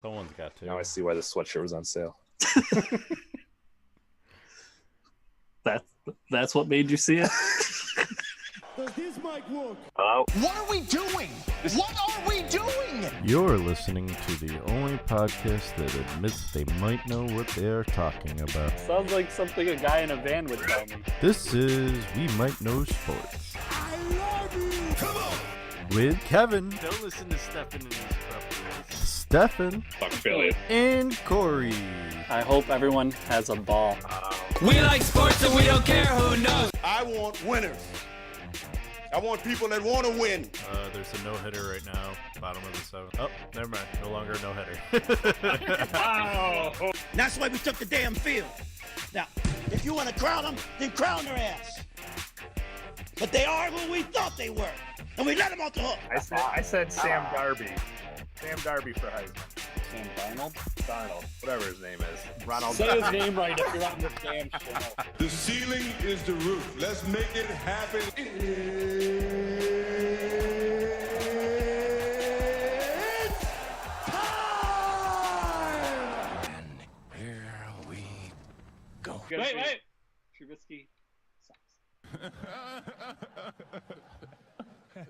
Someone's got to. Now I see why the sweatshirt was on sale. That's what made you see it? Does this mic work? Hello? What are we doing? What are we doing? You're listening to the only podcast that admits they might know what they are talking about. Sounds like something a guy in a van would tell me. This is We Might Know Sports. I love you! Come on! With Kevin, Don't listen to Stefan and his stuff. Stefan, Fuck Philly. and Corey. I hope everyone has a ball. We like sports and we don't care who knows. I want winners. I want people that want to win. There's a no-hitter right now, bottom of the seventh. Oh, never mind. No longer a no-hitter. Wow! That's why we took the damn field. Now, if you want to crown them, then crown their ass. But they are who we thought they were. And we let them off the hook. I said Sam Darby. Sam Darby for Heisman. Sam Darnold? Darnold. Whatever his name is. Ronald. Say his name right if you're on this damn show. The ceiling is the roof. Let's make it happen. It's time! And here we go. Wait. Trubisky sucks. Yeah.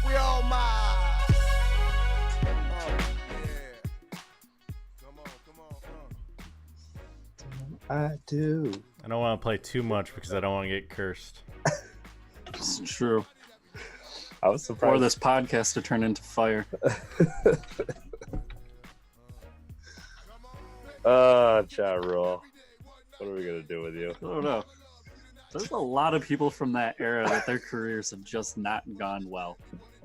We all mine. Yeah. Come on. I do. I don't want to play too much because I don't want to get cursed. It's true. I was surprised. Or this podcast to turn into fire. Ja Rule. What are we gonna do with you? I don't know. There's a lot of people from that era that their careers have just not gone well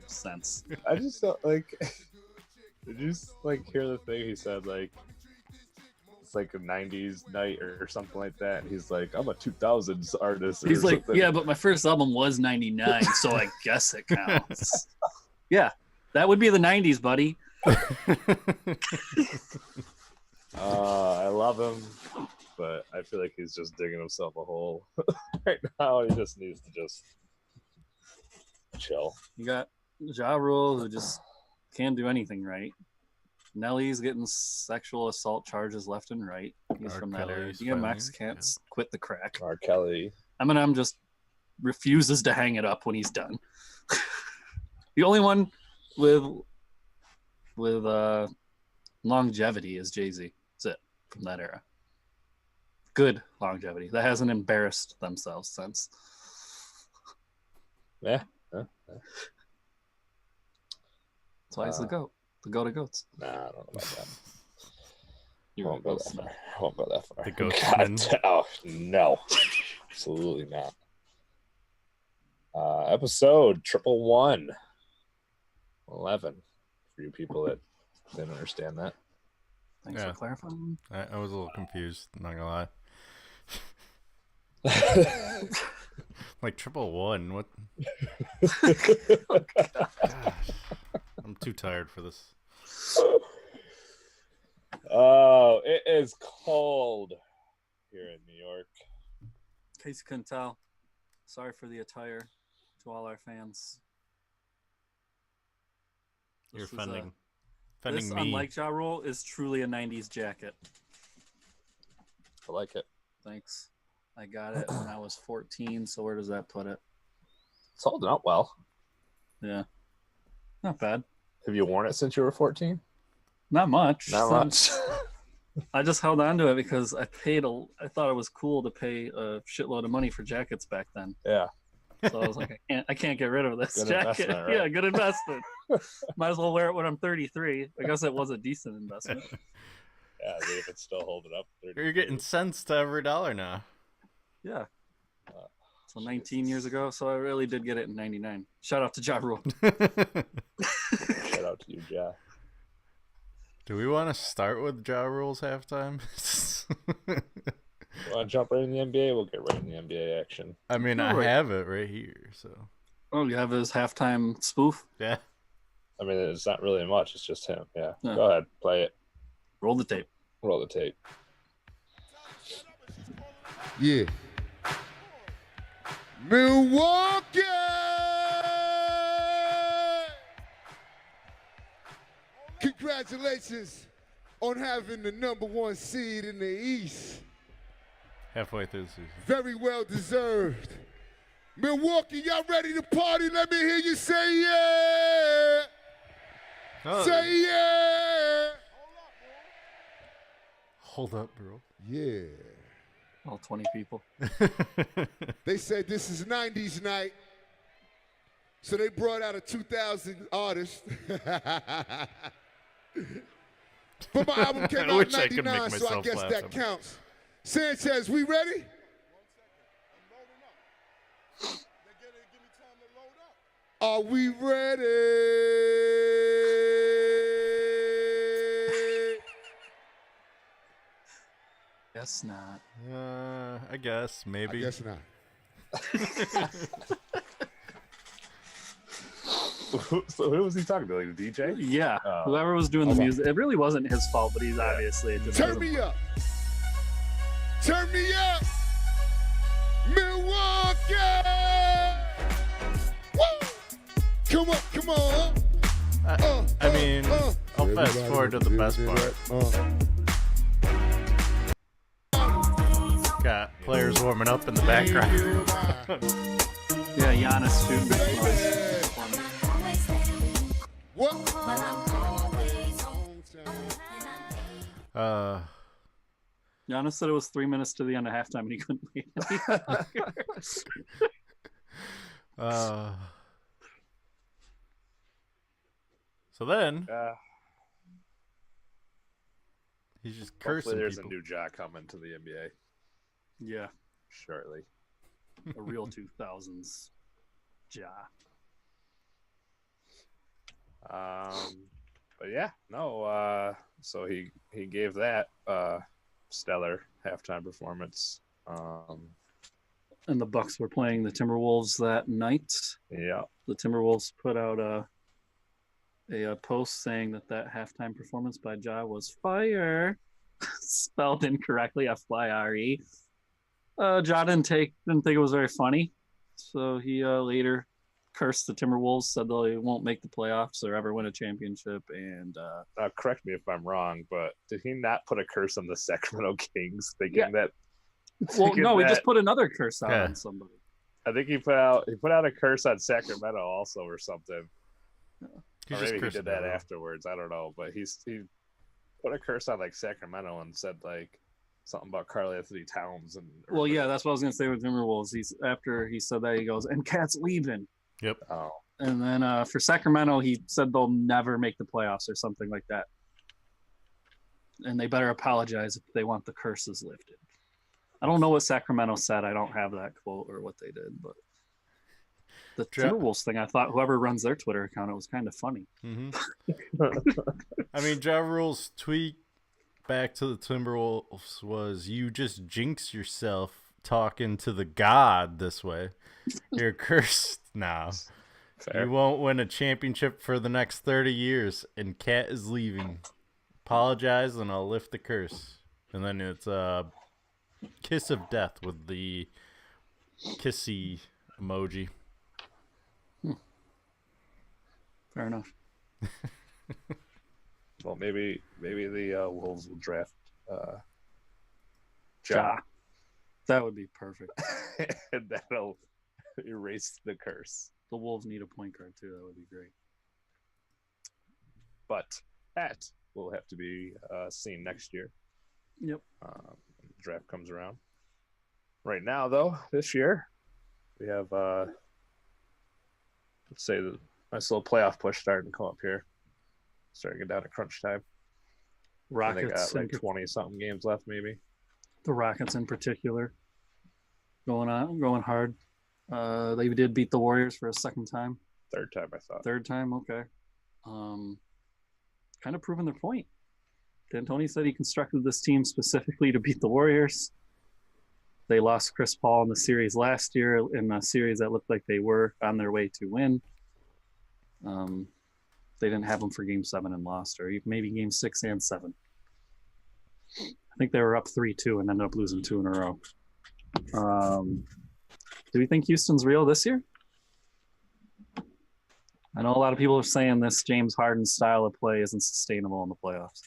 since. I just felt like. Did you hear the thing he said? Like, it's like a '90s night or something like that. And he's like, I'm a 2000s artist. He's or like, something. yeah, but my first album was 99, so I guess it counts. Yeah, that would be the 90s, buddy. I love him, but I feel like he's just digging himself a hole right now. He just needs to just chill. You got Ja Rule, who just can't do anything right. Nelly's getting sexual assault charges left and right. He's R. from that area. Kelly's DMX filing, can't quit the crack. R. Kelly. Eminem just refuses to hang it up when he's done. The only one with longevity is Jay-Z. That's it from that era. Good longevity. That hasn't embarrassed themselves since. Yeah. That's why he's the GOAT. The GOAT of goats. Nah, I don't know about that. You're Won't a go goat that smith. far. Won't go that far. The goat God, smith. oh, no. Absolutely not. Episode 111. 11. For you people that didn't understand that. Thanks Yeah. for clarifying. I was a little confused, not gonna lie. Like 111, what? Gosh, I'm too tired for this. Oh, it is cold here in New York. In case you couldn't tell, sorry for the attire to all our fans. You're This is, offending This, me. unlike Ja Rule, is truly a 90s jacket. I like it. Thanks. I got it when I was 14, so where does that put it? It's holding up well. Yeah. Not bad. Have you worn it since you were 14? Not much. Not much. I just held on to it because I thought it was cool to pay a shitload of money for jackets back then. Yeah. So I was like, I can't get rid of this Good jacket. investment, right? Yeah, good investment. Might as well wear it when I'm 33. I guess it was a decent investment. Yeah, I mean, if it's still holding up. You're getting cents to every dollar now. Yeah. So 19 years ago. So I really did get it in 99. Shout out to Ja Rule. Shout out to you, Ja. Do we want to start with Ja Rule's halftime? Want to jump right in the NBA? We'll get right in the NBA action. I mean, I have it right here, so. Oh, you have his halftime spoof? Yeah. I mean, it's not really much. It's just him. Yeah. Yeah. Go ahead. Play it. Roll the tape. Roll the tape. Yeah. Milwaukee! Congratulations on having the #1 seed in the East. Halfway through the season. Very well deserved. Milwaukee, y'all ready to party? Let me hear you say yeah. Oh. Say yeah. Hold up, bro. Yeah. All 20 people. They said this is 90s night, so they brought out a 2000 artist. But my album came I out in wish I could make 99, so I myself guess laugh that at it. counts. Sanchez, we ready? Are we ready? Guess not. I guess, maybe. I guess not. So who was he talking to? Like the DJ? Yeah, Oh. whoever was doing the music, it really wasn't his fault, but he's obviously it just Turn wasn't- me up. Turn me up. Milwaukee. Woo! Come on, come on. I mean, I'll fast forward to the best part. Got players warming up in the background. Yeah, Giannis shooting. What? Giannis said it was 3 minutes to the end of halftime and he couldn't wait any longer. So then he's just cursing Hopefully there's people. a new Jack coming to the NBA Yeah, shortly. a real 2000s Ja. But yeah, no. So he gave that stellar halftime performance. And the Bucks were playing the Timberwolves that night. Yeah. The Timberwolves put out a post saying that halftime performance by Ja was fire, spelled incorrectly, FYRE. Ja didn't think it was very funny, so he later cursed the Timberwolves, said they won't make the playoffs or ever win a championship, and Correct me if I'm wrong, but did he not put a curse on the Sacramento Kings, thinking that? well, thinking no, he that- just put another curse out Yeah. on somebody. I think he put out a curse on Sacramento also or something. He's Or just maybe he cursing did that everyone. afterwards. I don't know, but he put a curse on like Sacramento and said like something about Karl Anthony Towns and. Well, yeah, that's what I was gonna say with Timberwolves. After he said that, he goes, "And Cat's leaving." Yep. Oh, And then for Sacramento, he said they'll never make the playoffs or something like that. And they better apologize if they want the curses lifted. I don't know what Sacramento said. I don't have that quote or what they did, but the Timberwolves thing, I thought whoever runs their Twitter account, it was kind of funny. Mm-hmm. I mean, Ja Rule's tweet back to the Timberwolves was, "You just jinx yourself talking to the god this way. You're cursed now. fair. You won't win a championship for the next 30 years, and Cat is leaving. Apologize, and I'll lift the curse." And then it's a kiss of death with the kissy emoji. Fair enough. Well, maybe the Wolves will draft Ja. That would be perfect. and that'll erase the curse. The Wolves need a point guard too. That would be great. But that will have to be seen next year. Yep. When the draft comes around. Right now, though, this year we have let's say the nice little playoff push starting to come up here. Starting to get down to crunch time. And they Rockets, got like 20 something games left, maybe. the Rockets in particular, going hard. They did beat the Warriors for a second time. Third time, I thought. Third time, okay. Kind of proving their point. D'Antoni said he constructed this team specifically to beat the Warriors. They lost Chris Paul in the series last year, in a series that looked like they were on their way to win. They didn't have him for Game 7 and lost, or maybe Game 6 and 7. I think they were up 3-2 and ended up losing 2 in a row. Do we think Houston's real this year? I know a lot of people are saying this James Harden style of play isn't sustainable in the playoffs.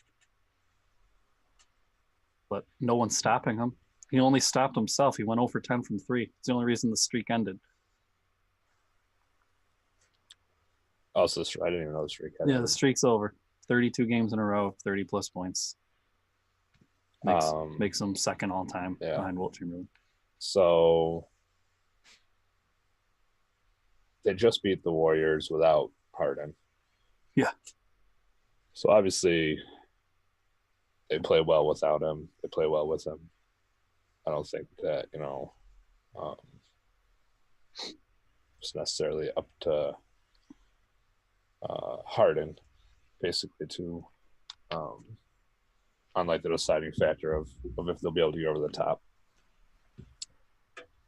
But no one's stopping him. He only stopped himself. He went 0 for 10 from 3. It's the only reason the streak ended. Oh, so I didn't even know the streak had Yeah, the streak's over. 32 games in a row, 30-plus points. Makes him second all-time behind Wilt Chamberlain. So they just beat the Warriors without Harden. Yeah. So obviously they play well without him. They play well with him. I don't think that, it's necessarily up to Harden, basically, to on like the deciding factor of if they'll be able to get over the top.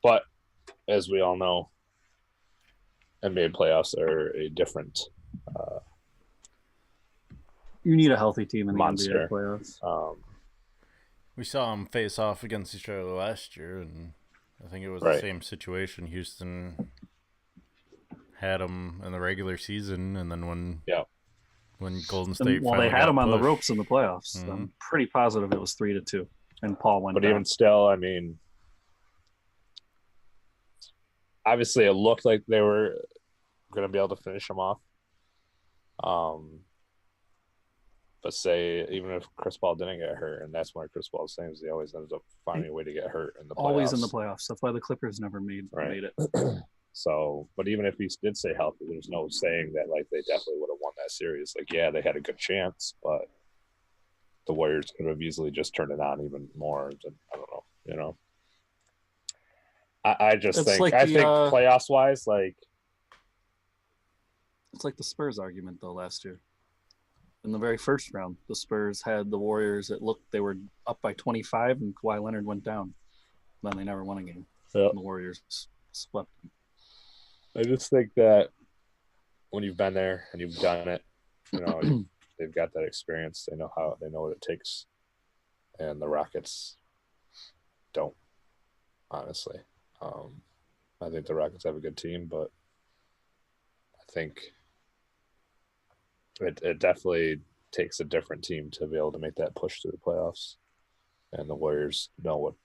But as we all know, NBA playoffs are a different you need a healthy team in the monster. NBA playoffs. We saw them face off against each other last year, and I think it was Right. the same situation. Houston had them in the regular season, and then when Golden State Well, finally they had got him on the pushed- ropes in the playoffs. Mhm. I'm pretty positive it was 3-2, and Paul went But down. even still, I mean, obviously it looked like they were going to be able to finish them off. But say even if Chris Paul didn't get hurt, and that's one of Chris Paul's things, he always ends up finding a way to get hurt in the playoffs. Always in the playoffs. That's why the Clippers never made it. So, but even if he did stay healthy, there's no saying that like they definitely would have won that series. Like, yeah, they had a good chance, but the Warriors could have easily just turned it on even more. Than, I don't know, I just It's think like I the, think playoffs wise, like it's like the Spurs argument though last year. In the very first round, the Spurs had the Warriors. It looked they were up by 25, and Kawhi Leonard went down. Then they never won a game. Yep. And the Warriors swept them. I just think that when you've been there and you've done it, they've got that experience. They know what it takes, and the Rockets don't. Honestly, I think the Rockets have a good team, but I think it definitely takes a different team to be able to make that push through the playoffs, and the Warriors know what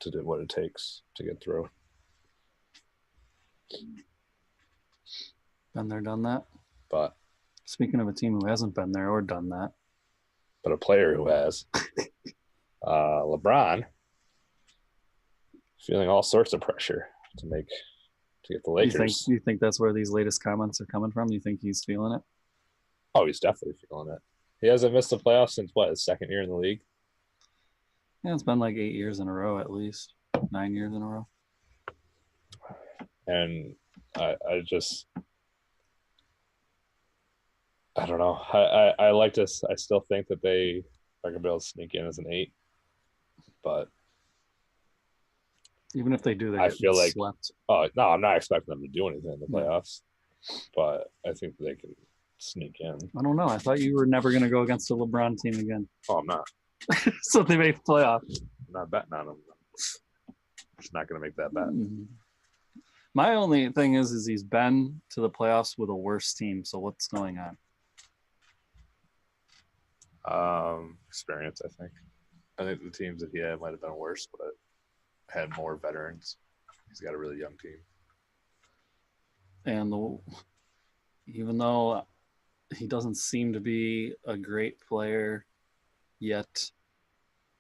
it takes to get through. Been there, done that. But Speaking of a team who hasn't been there or done that, but a player who has, LeBron, feeling all sorts of pressure to get the Lakers. you think that's where these latest comments are coming from? You think he's feeling it? Oh, he's definitely feeling it. He hasn't missed the playoffs since his second year in the league. Yeah, it's been like 8 years in a row at least. 9 years in a row. And I don't know. I like this. I still think that they are going to be able to sneak in as an 8. But Even if they do, they I feel like swept. Oh, no, I'm not expecting them to do anything in the playoffs. But I think they can sneak in. I don't know. I thought you were never going to go against a LeBron team again. Oh, I'm not. So they made the playoffs. I'm not betting on them. I'm just not going to make that bet. My only thing is he's been to the playoffs with a worse team. So what's going on? Experience, I think. I think the teams that he had might have been worse, but had more veterans. He's got a really young team. And even though he doesn't seem to be a great player yet,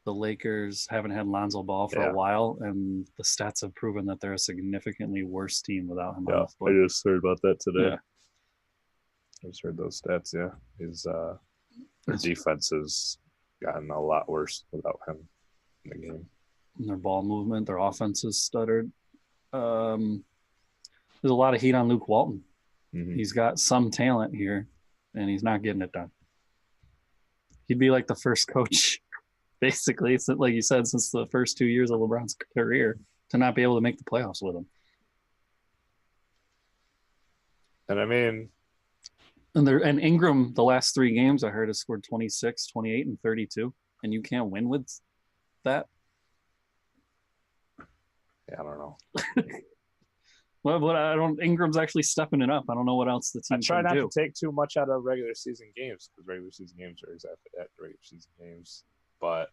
the Lakers haven't had Lonzo Ball for a while, and the stats have proven that they're a significantly worse team without him. Yeah, I just heard about that today. Yeah. I just heard those stats, yeah. Their defense has gotten a lot worse without him in the game. And their ball movement, their offense is stuttered. There's a lot of heat on Luke Walton. Mm-hmm. He's got some talent here, and he's not getting it done. He'd be like the first coach, basically, like you said, since the first 2 years of LeBron's career, to not be able to make the playoffs with him. And I mean, And Ingram, the last 3 games, I heard, has scored 26, 28, and 32. And you can't win with that? yeah, I don't know. Well, I don't. Ingram's actually stepping it up. I don't know what else the I team try can not do. to take too much out of regular season games because regular season games are exactly that, regular season games. But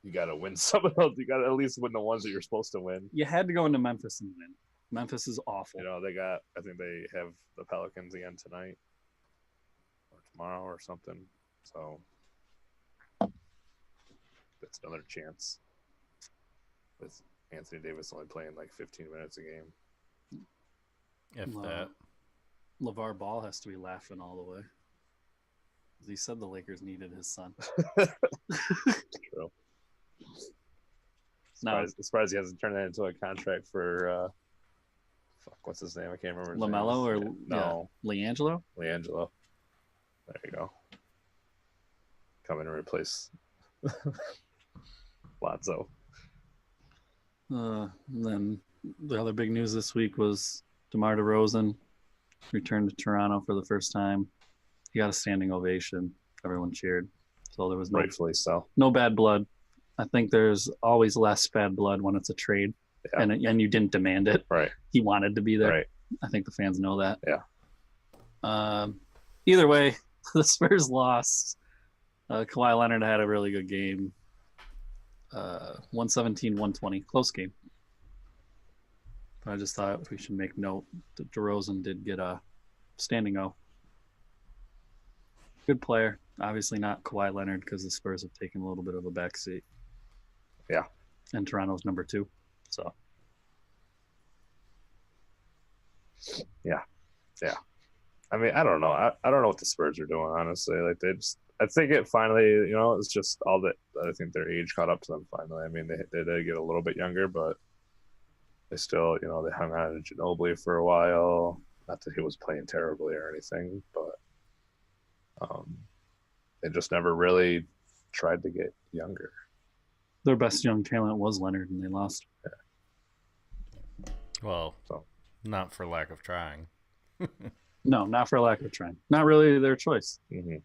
you got to win some of those. You got to at least win the ones that you're supposed to win. You had to go into Memphis and win. Memphis is awful. You know, I think they have the Pelicans again tonight or tomorrow or something. So that's another chance with Anthony Davis only playing like 15 minutes a game. If that. LeVar Ball has to be laughing all the way. He said the Lakers needed his son. True. No. Surprised he hasn't turned that into a contract for what's his name? I can't remember. LaMelo or no, LiAngelo? LiAngelo. There you go. Come in and replace Lonzo. And then the other big news this week was DeMar DeRozan returned to Toronto for the first time. He got a standing ovation. Everyone cheered. So there was Rightfully so. no bad blood. I think there's always less bad blood when it's a trade, and you didn't demand it. Right. He wanted to be there. Right. I think the fans know that. Yeah. Either way, the Spurs lost. Kawhi Leonard had a really good game. 117-120. Close game. But I just thought we should make note that DeRozan did get a standing O. Good player. Obviously not Kawhi Leonard because the Spurs have taken a little bit of a backseat. Yeah. And Toronto's number 2. So. Yeah. I mean, I don't know. I don't know what the Spurs are doing, honestly. Like I think it finally, it's just all that. I think their age caught up to them finally. I mean, they did get a little bit younger, but they still, they hung on to Ginobili for a while. Not that he was playing terribly or anything, but they just never really tried to get younger. Their best young talent was Leonard, and they lost. Yeah. Well, not for lack of trying. No, not for lack of trying. Not really their choice. Mm-hmm.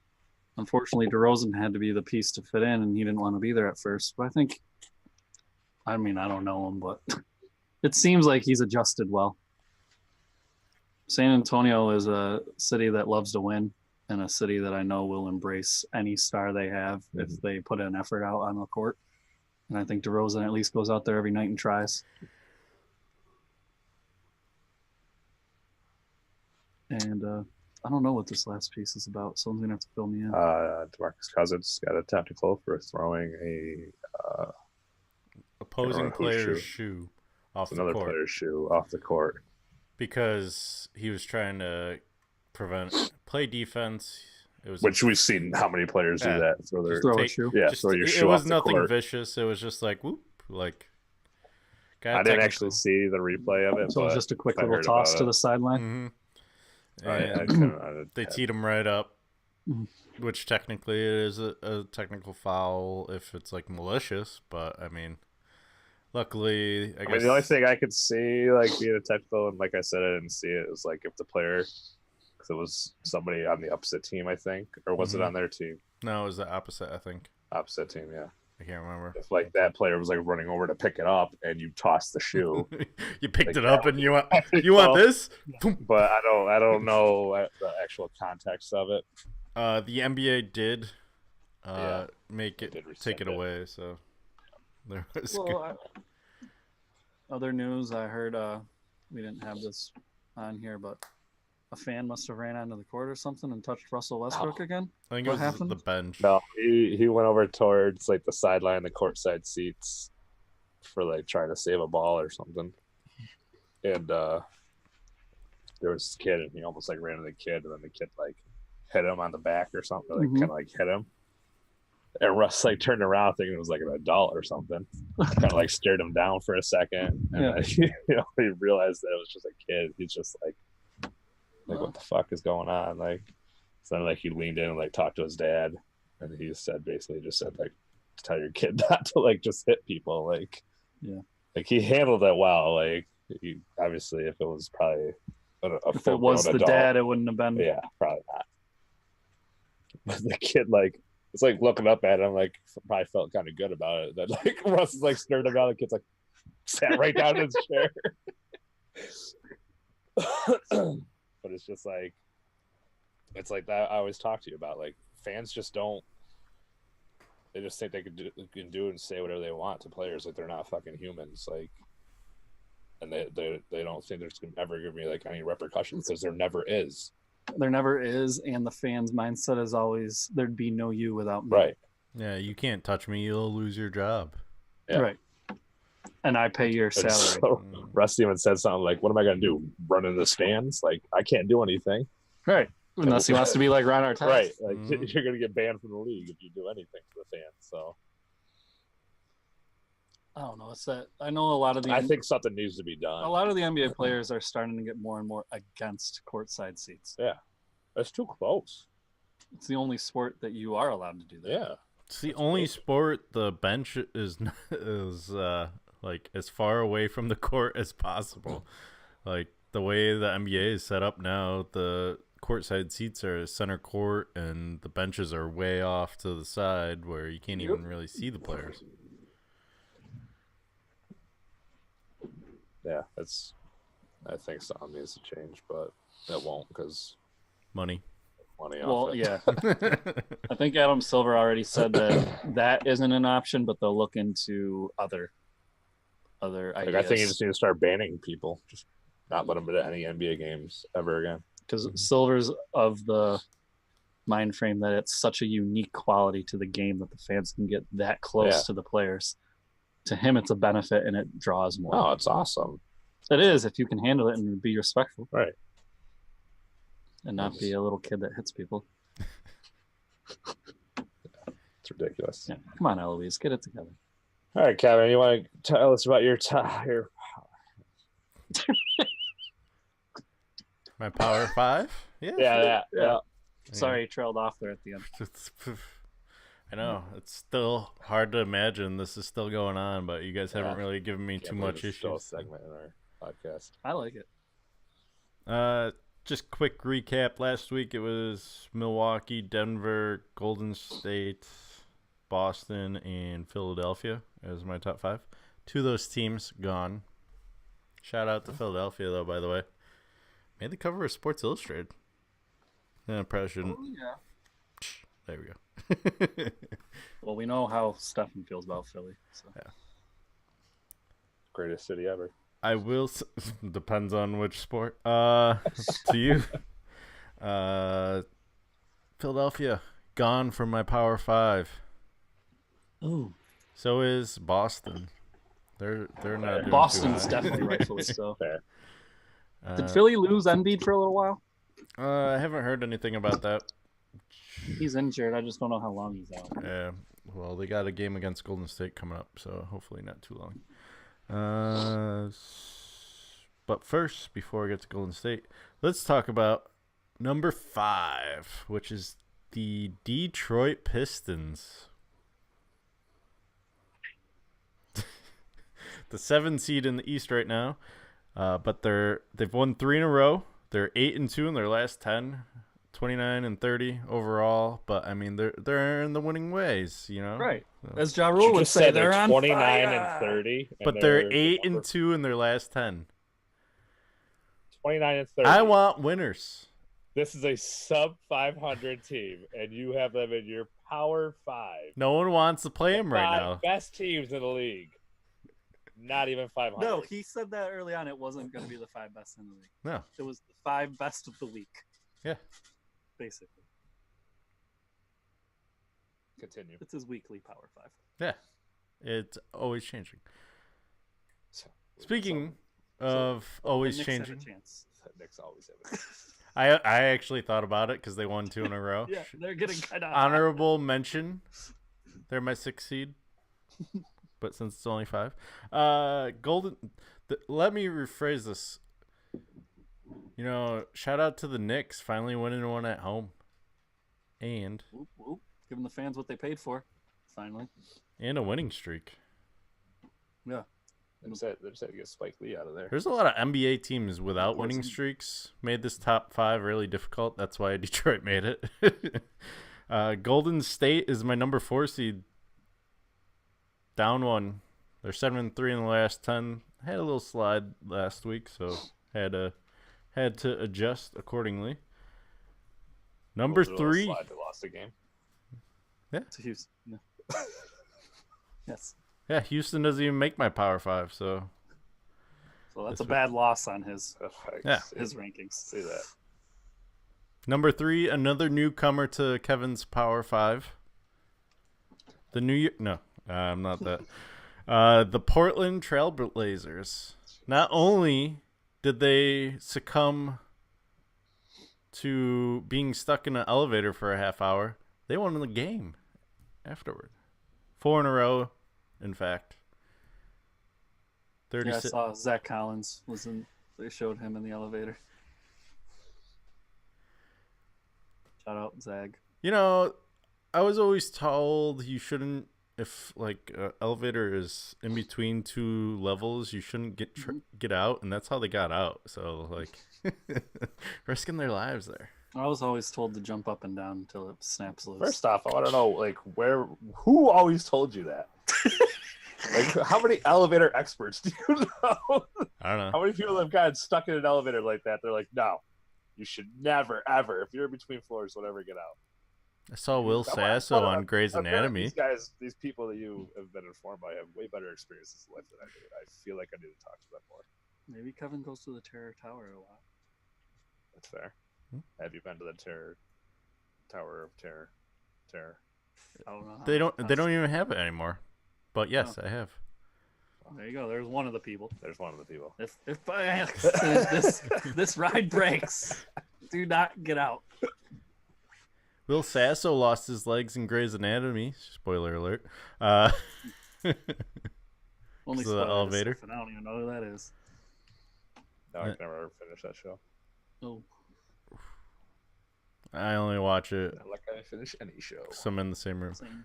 Unfortunately, DeRozan had to be the piece to fit in, and he didn't want to be there at first. But I don't know him, but it seems like he's adjusted well. San Antonio is a city that loves to win, and a city that I know will embrace any star they have if they put an effort out on the court. And I think DeRozan at least goes out there every night and tries. And I don't know what this last piece is about. Someone's gonna have to fill me in. DeMarcus Cousins got a technical for throwing a opposing player's shoe off the court. Another player's shoe off the court because he was trying to play defense. Which we've seen how many players do that. Throw a shoe. Yeah, throw your shoe. It was off nothing the court. vicious. It was just like whoop, like. I didn't actually see the replay of it. So it was just a quick little toss to the sideline. Mm-hmm. And they teed him right up, which technically is a technical foul if it's like malicious. But I mean, luckily, I guess the only thing I could see like being a technical, and like I said, I didn't see it. It was like if the player, because it was somebody on the opposite team, I think, or was it on their team? No, it was the opposite. I think opposite team. Yeah, I can't remember. If like that player was like running over to pick it up and you tossed the shoe, you picked it up and you want this, but I don't know the actual context of it. The NBA did take it away, so there was other news. I heard we didn't have this on here, but a fan must have ran onto the court or something and touched Russell Westbrook again. I think it was the bench. No, he went over towards like the sideline, the courtside seats, for like trying to save a ball or something. And there was this kid, and he almost like ran into the kid, and then the kid like hit him on the back or something, like kind of like hit him. And Russ like turned around thinking it was like an adult or something. Kind of like stared him down for a second, and then, he realized that it was just a kid. He's just like what the fuck is going on? Like, so then like he leaned in and like talked to his dad, and he said like, tell your kid not to like just hit people. Like, like he handled it well. Like, he obviously if it was probably if it was the adult, dad, it wouldn't have been. Yeah, probably not. But the kid like it's like looking up at him, like probably felt kind of good about it. That like Russ is like staring him out. The kid's like sat right down in his chair. But it's just like, it's like that I always talk to you about. Like, fans just don't. They just think they can do and say whatever they want to players. Like, they're not fucking humans. Like, and they don't think there's ever going to be like any repercussions, because there never is. There never is, and the fans' mindset is always there'd be no you without me. Right. Yeah, you can't touch me, you'll lose your job. Yeah. Right. And I pay your And salary. so Rusty even said something like, "What am I going to do? Run in the stands? Like, I can't do anything." Right. Unless he wants to be like Ron Artest. Right. Like, you're going to get banned from the league if you do anything for the fans. So I don't know. It's that I know a lot of the I think something needs to be done. a lot of the NBA players are starting to get more and more against courtside seats. Yeah. That's too close. It's the only sport that you are allowed to do that. Yeah. It's the only sport the bench is like as far away from the court as possible. Like the way the NBA is set up now, the courtside seats are center court and the benches are way off to the side where you can't even really see the players. Yeah. I think something needs to change, but it won't because Money. money Well, off it. yeah. I think Adam Silver already said that isn't an option, but they'll look into other Like, ideas. I think you just need to start banning people. Just not let them to any NBA games ever again. Because Silver's of the mind frame that it's such a unique quality to the game that the fans can get that close Yeah. to the players. To him, it's a benefit and it draws more. Oh, it's awesome. It is if you can handle it and be respectful. Right. And not be a little kid that hits people. It's ridiculous. Yeah. Come on, Eloise, get it together. All right, Kevin, you want to tell us about your My power five? Yeah. yeah. Sorry, trailed off there at the end. I know. It's still hard to imagine this is still going on, but you guys haven't Yeah. really given me Can't too believe much it's still a issues. segment in our podcast. I like it. Just quick recap. Last week it was Milwaukee, Denver, Golden State, Boston, and Philadelphia as my top five. Two of those teams gone. Shout out to Philadelphia, though, by the way. Made the cover of Sports Illustrated. Yeah, probably shouldn't. Oh, yeah. There we go. Well, we know how Stefan feels about Philly. So. Yeah. Greatest city ever. I will. Depends on which sport. To you, Philadelphia gone from my power five. Ooh. So is Boston. They're not. Doing Boston's too high. definitely rightfully so. Fair. Did Philly lose Embiid for a little while? I haven't heard anything about that. He's injured. I just don't know how long he's out. Yeah. Well, they got a game against Golden State coming up, so hopefully not too long. But first, before I get to Golden State, let's talk about number 5, which is the Detroit Pistons. The 7 seed in the East right now, but they've won 3 in a row. They're 8-2 in their last 10, 29-30 overall. But I mean, they're in the winning ways, you know. Right. So. As Ja You Rule would just say, said they're on 29 fire. and 30. But they're 8-2 in their last 10. 29 and 30. I want winners. This is a sub 500 team, and you have them in your power 5. No one wants to play them right 5 now. best teams in the league. Not even 500. No, he said that early on. It wasn't going to be the 5 best in the league. No. It was the 5 best of the week. Yeah. Basically. Continue. It's his weekly Power 5. Yeah. It's always changing. So, Speaking of always Knicks had a changing, chance. Knicks always have it. I actually thought about it because they won 2 in a row. Yeah, they're getting kind of Honorable mention. They're my 6th seed. But since it's only 5. Let me rephrase this. You know, shout out to the Knicks finally winning one at home. And Whoop, whoop. Giving the fans what they paid for. Finally. a winning streak. Yeah. They just had to get Spike Lee out of there. There's a lot of NBA teams without winning streaks. Made this top 5 really difficult. That's why Detroit made it. Golden State is my number 4 seed. Down 1. They're 7-3 in the last 10. Had a little slide last week, so had to had to adjust accordingly. Number They 3. lost a game. To Houston. Yeah. Yes. Yeah, Houston doesn't even make my Power 5, so So that's a bad loss on his Yeah. his rankings. See that. Number 3, another newcomer to Kevin's Power 5. The New Year. No, I'm not that. The Portland Trailblazers. Not only did they succumb to being stuck in an elevator for a half hour, they won the game afterward. 4 in a row, in fact. Yeah, I 36. saw Zach Collins was in. They showed him in the elevator. Shout out Zag. You know, I was always told you shouldn't, if like elevator is in between 2 levels, you shouldn't get out, and that's how they got out. So like, risking their lives there. I was always told to jump up and down until it snaps loose. First off, I want to know like who always told you that? Like, how many elevator experts do you know? I don't know. How many people have gotten stuck in an elevator like that? They're like, no, you should never, ever, if you're in between floors, whatever, get out. I saw Will Sasso on Grey's Anatomy. These people that you have been informed by have way better experiences in life than I do. I feel like I need to talk to them more. Maybe Kevin goes to the Terror Tower a lot. That's fair. Have you been to the Tower of Terror? I don't know. They don't even have it anymore. But yes, I have. There you go. There's one of the people. There's one of the people. If by accident this ride breaks, do not get out. Will Sasso lost his legs in Grey's Anatomy. Spoiler alert. Only the elevator. And I don't even know who that is. No, I can never finish that show. Oh, I only watch it Not like I finish any show. because I'm in the same room. same.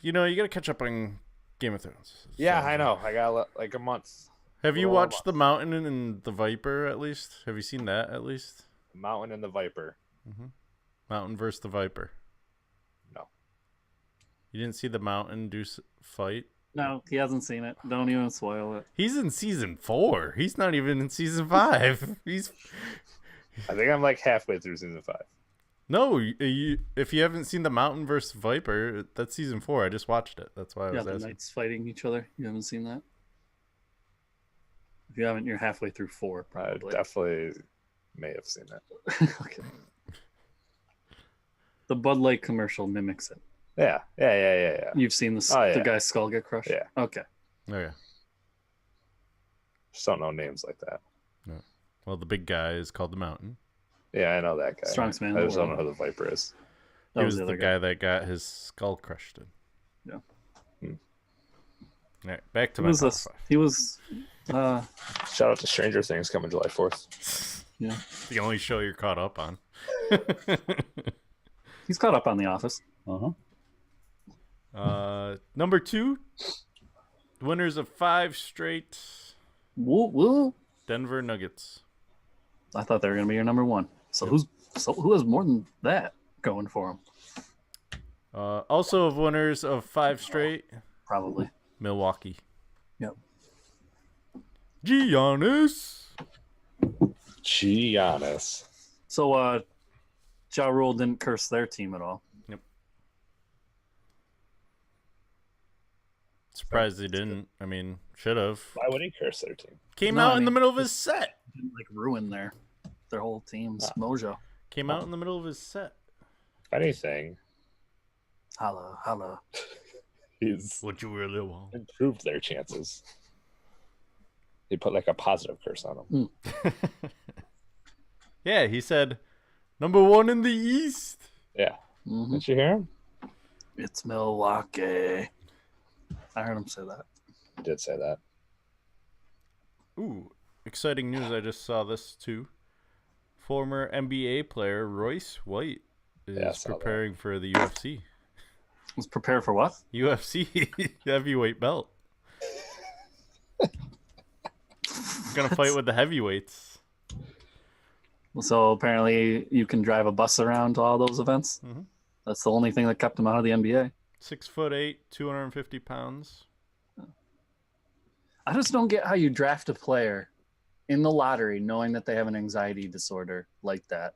You know, you got to catch up on Game of Thrones. Yeah, So- I know. I got like a month. Have you Well, watched The Mountain and The Viper at least? Have you seen that at least? Mountain and the Viper. Mountain versus the Viper. No. You didn't see the Mountain fight? No, he hasn't seen it. Don't even spoil it. He's in season 4. He's not even in season 5. I think I'm like halfway through season 5. No, if you haven't seen the Mountain versus Viper, that's season 4. I just watched it. That's why I was The asking. knights fighting each other. You haven't seen that? If you haven't, you're halfway through 4, I probably. definitely may have seen that. Okay. The Bud Light commercial mimics it. Yeah. You've seen the Oh, yeah. the guy's skull get crushed? Yeah. Okay. Oh, yeah. Just don't know names like that. Well, the big guy is called the Mountain. Yeah, I know that guy. Strongest man in I the just don't know world. who the Viper is. He was the other guy that got his skull crushed in. Yeah. All right, back to Who my was top this? 5. He was Shout out to Stranger Things coming July 4th. yeah. The only show you're caught up on. He's caught up on The Office. Number 2, winners of 5 straight Woo woo. Denver Nuggets. I thought they were gonna be your number 1. So who has more than that going for him? Also of winners of 5 straight, Probably. Milwaukee. Yep. Giannis. Giannis. So Ja Rule didn't curse their team at all. Yep. Surprised he didn't. I mean, should have. Why would he curse their team? Came No, out I in the mean- middle of his set. Didn't like ruin their whole team's mojo. Came out in the middle of his set. If anything, Holla, holla. he's What you really want. improved their chances. He put like a positive curse on them. Yeah, he said, number 1 in the East. Yeah. Mhm. Did you hear him? It's Milwaukee. I heard him say that. He did say that. Ooh, exciting news. I just saw this too. Former NBA player Royce White is Yeah, I saw that. preparing for the UFC. Was prepared for what? UFC heavyweight belt. Gonna fight with the heavyweights. So apparently you can drive a bus around to all those events. Mhm. That's the only thing that kept him out of the NBA. 6'8", 250 pounds. I just don't get how you draft a player in the lottery knowing that they have an anxiety disorder like that.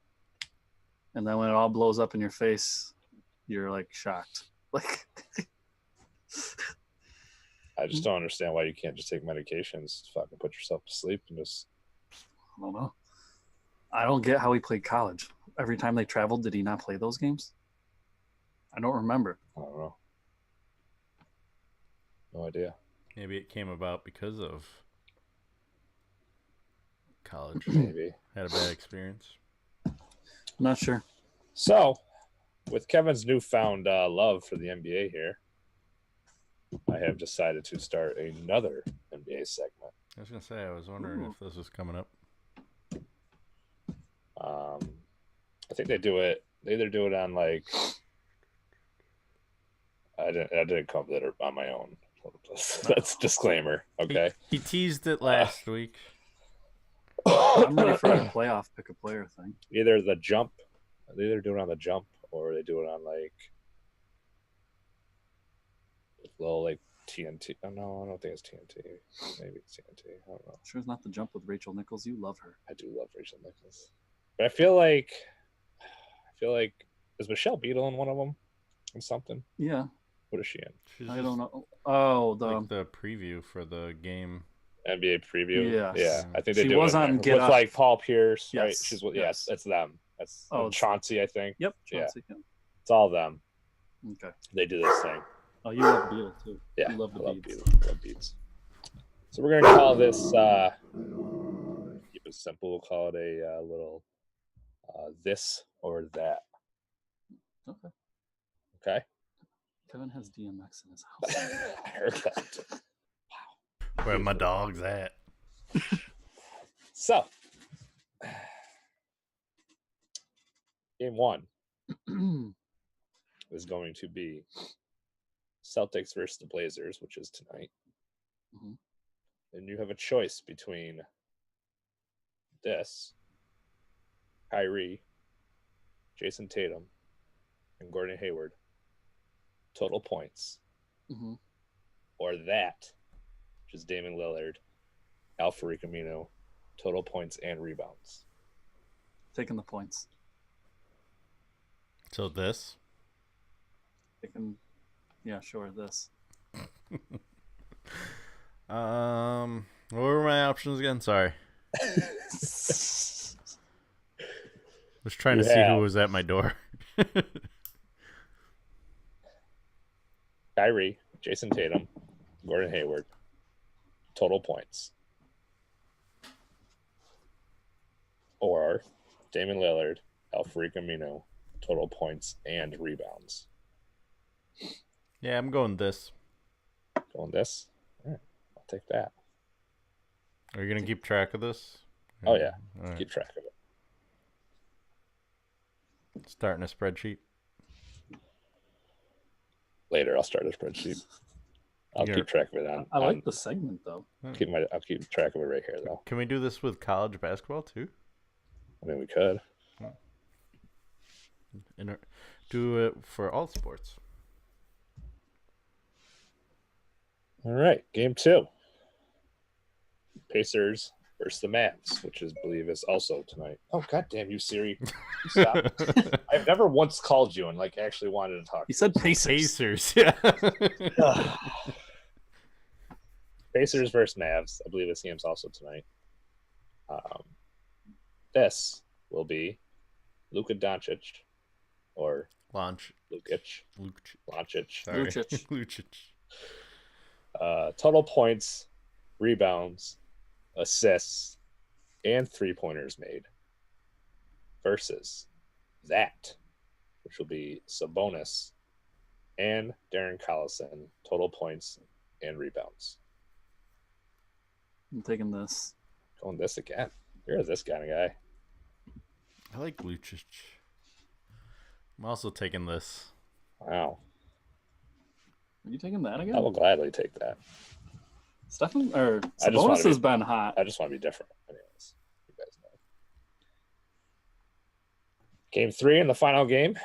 And then when it all blows up in your face, you're like shocked. Like I just don't understand why you can't just take medications, fucking put yourself to sleep and just. I don't know. I don't get how he played college. Every time they traveled, did he not play those games? I don't remember. I don't know. No idea. Maybe it came about because of college. Maybe. Had a bad experience. I'm not sure. So, with Kevin's newfound love for the NBA here, I have decided to start another NBA segment. I was gonna say, I was wondering if this was coming up. I think they do it. They either do it on like. I didn't come that on my own. That's disclaimer. Okay. He teased it last week. I'm ready for a playoff pick a player thing. Either the jump, they either do it on the jump or they do it on like little like TNT. Oh, no, I don't think it's TNT. Maybe it's TNT. I don't know. Sure, it's not the jump with Rachel Nichols. You love her. I do love Rachel Nichols, but I feel like is Michelle Beadle in one of them or something? Yeah. What is she in? She's I just don't know. Oh, like the preview for the game. NBA preview. Yes. Yeah, I think they She do was it on with Get Up. like Paul Pierce, right? Yes. She's yes, Yes. that's them. That's Oh, Chauncey, I think. Yep. Yeah. Chauncey, yeah. It's all them. Okay. They do this thing. Oh, you love Beal too. Yeah, You love the I love beats. beats. I love beats. So we're gonna call this. Keep it simple. We'll call it a little this or that. Okay. Okay. Kevin has DMX in his house. I heard that. Where my dog's at. So, game one is going to be Celtics versus the Blazers, which is tonight. Mhm. And you have a choice between this, Kyrie, Jason Tatum, and Gordon Hayward, total points, Mm-hmm. or that, which is Damian Lillard, Alfred Camino, total points and rebounds. Taking the points. So this. Yeah, sure. This. What were my options again? Sorry. Was trying to see who was at my door. Kyrie, Jason Tatum, Gordon Hayward, total points. Or Damian Lillard, Alfred Camino, total points and rebounds. Yeah, I'm going this. Going this? All right, I'll take that. Are you gonna keep track of this? Oh, yeah. All right. Keep track of it. Starting a spreadsheet. Later, I'll start a spreadsheet. I'll keep track of it. I like the segment though. I'll keep track of it right here, though. Can we do this with college basketball too? I mean, we could. Do it for all sports. All right, game two. Pacers versus the Mavs, which I believe is also tonight. Oh, goddamn you, Siri! Stop. I've never once called you and like actually wanted to talk. You said Pacers. Pacers, yeah. Pacers versus Mavs. I believe this game's also tonight. This will be Luka Doncic or Launch. Lukic. Doncic. Sorry. Lucic. Lucic. Total points, rebounds, assists, and 3-pointers made versus that, which will be Sabonis and Darren Collison, total points and rebounds. I'm taking this. Going this again. You're this kind of guy. I like Lucic. I'm also taking this. Wow. Are you taking that again? I will gladly take that. Stephen or I just wanna Sabonis be- has been hot. I just want to be different. Anyways, you guys know. Game 3 in the final game.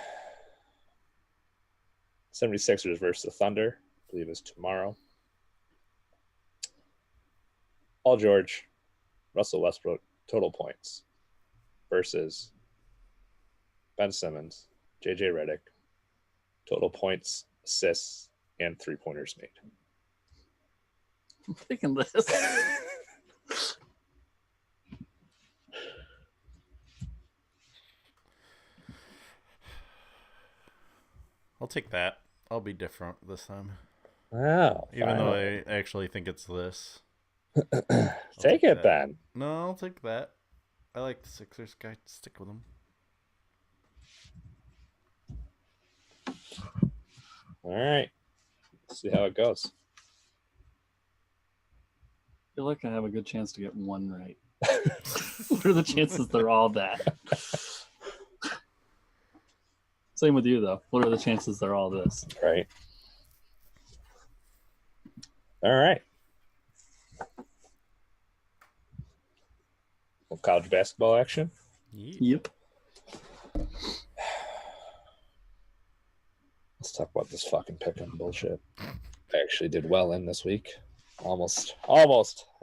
76ers versus the Thunder. I believe it's tomorrow. Paul George, Russell Westbrook total points versus Ben Simmons, JJ Redick, total points, assists, and 3-pointers made. I'm picking this. I'll take that. I'll be different this time. Wow. Even though I actually think it's this. Take it, that. Ben. No, I'll take that. I like the Sixers guy. Stick with them. All right. Let's see how it goes. I feel like I have a good chance to get one right. What are the chances they're all that? Same with you, though. What are the chances they're all this? Right. All right. Well, college basketball action. Yep. Let's talk about this fucking pick'em bullshit. I actually did well in this week. Almost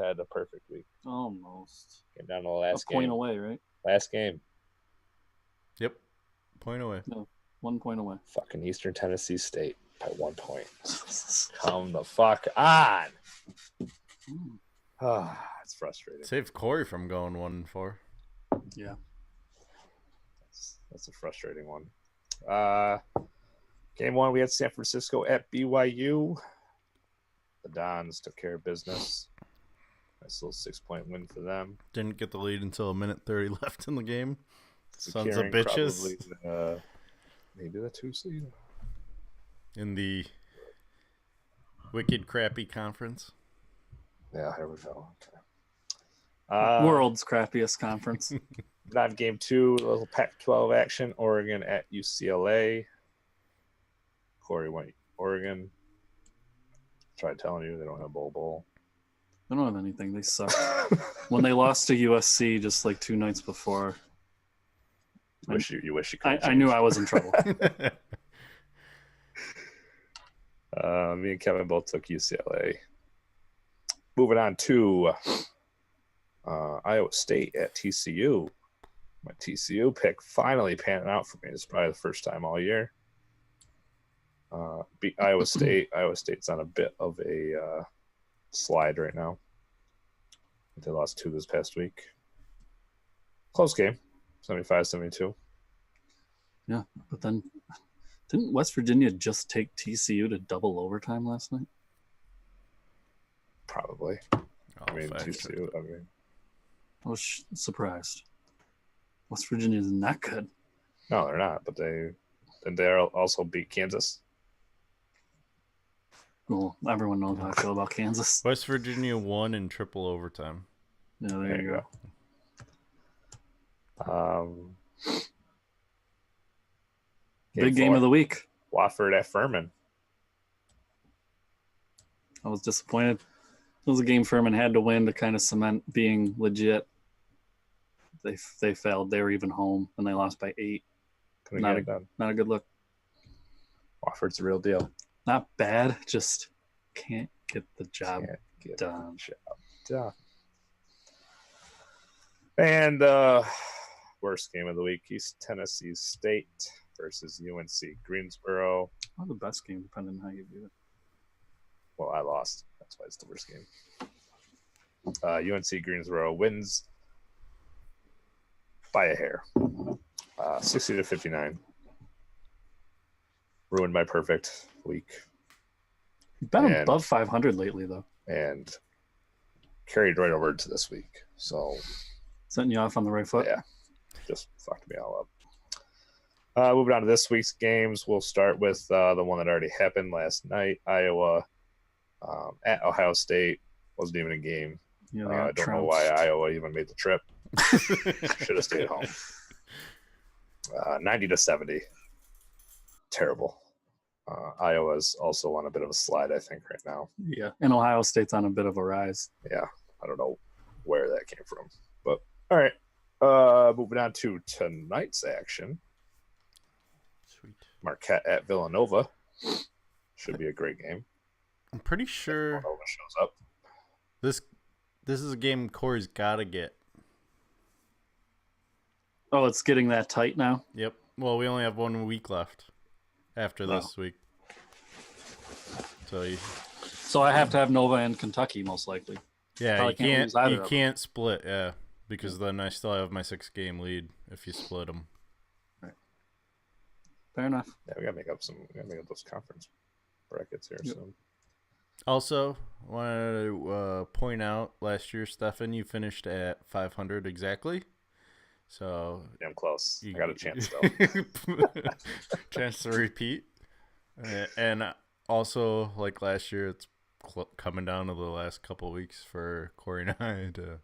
had a perfect week. Almost. Came down to the last A point game. away, right? Last game. Yep. Point away. No, 1 point away. Fucking Eastern Tennessee State by 1 point. Come the fuck on. It's frustrating. Saved Corey from going 1-4. Yeah. That's a frustrating one. Game 1, we had San Francisco at BYU. The Dons took care of business. Nice little 6-point win for them. Didn't get the lead until 1:30 left in the game. Sons of Securing bitches. probably maybe the 2 seed. In the wicked crappy conference. Yeah, here we go. Okay. World's crappiest conference. Not game 2, a little Pac-12 action. Oregon at UCLA. Corey went Oregon. Tried telling you they don't have bowl. They don't have anything. They suck. When they lost to USC just like 2 nights before, You wish you could. I knew I was in trouble. Me and Kevin both took UCLA. Moving on to Iowa State at TCU. My TCU pick finally panning out for me. It's probably the first time all year. Beat Iowa State. Iowa State's on a bit of a slide right now. They lost 2 this past week. Close game, 75-72. Yeah, but then didn't West Virginia just take TCU to double overtime last night? Probably. I mean, TCU. I mean, I was surprised. West Virginia is not good. no, they're not. But they also beat Kansas. Well, everyone knows how I feel about Kansas. West Virginia won in triple overtime. Yeah, there you go. Big game of the week. Wofford at Furman. I was disappointed. It was a game Furman had to win to kind of cement being legit. They failed. They were even home, and they lost by 8. Not a good look. Wofford's the real deal. Not bad, just can't get the job done. And worst game of the week, East Tennessee State versus UNC Greensboro. Well, the best game, depending on how you view it. Well, I lost. That's why it's the worst game. UNC Greensboro wins by a hair. 60-59. Ruined my perfect week. You've been above 500 lately, though. And carried right over to this week. So setting you off on the right foot. Yeah. Just fucked me all up. Moving on to this week's games, we'll start with the one that already happened last night. Iowa at Ohio State. Wasn't even a game. Yeah, I don't know why Iowa even made the trip. Should have stayed home. 90-70. Terrible. Iowa's also on a bit of a slide, I think, right now. Yeah, and Ohio State's on a bit of a rise. Yeah, I don't know where that came from. But, all right. Moving on to tonight's action. Sweet. Marquette at Villanova. Should be a great game. I'm pretty sure Villanova shows up. This is a game Corey's got to get. Oh, it's getting that tight now? Yep. Well, we only have 1 week left after this week. So I have to have Nova and Kentucky, most likely. Yeah, Probably you lose either you of can't split, yeah, because then I still have my 6-game lead if you split them. Fair enough. Yeah, we gotta make up those conference brackets here soon. Also, wanted to point out last year, Stefan, you finished at 500 exactly. So I'm close. I got a chance still. Chance to repeat. And also, like last year, it's coming down to the last couple weeks for Corey and I to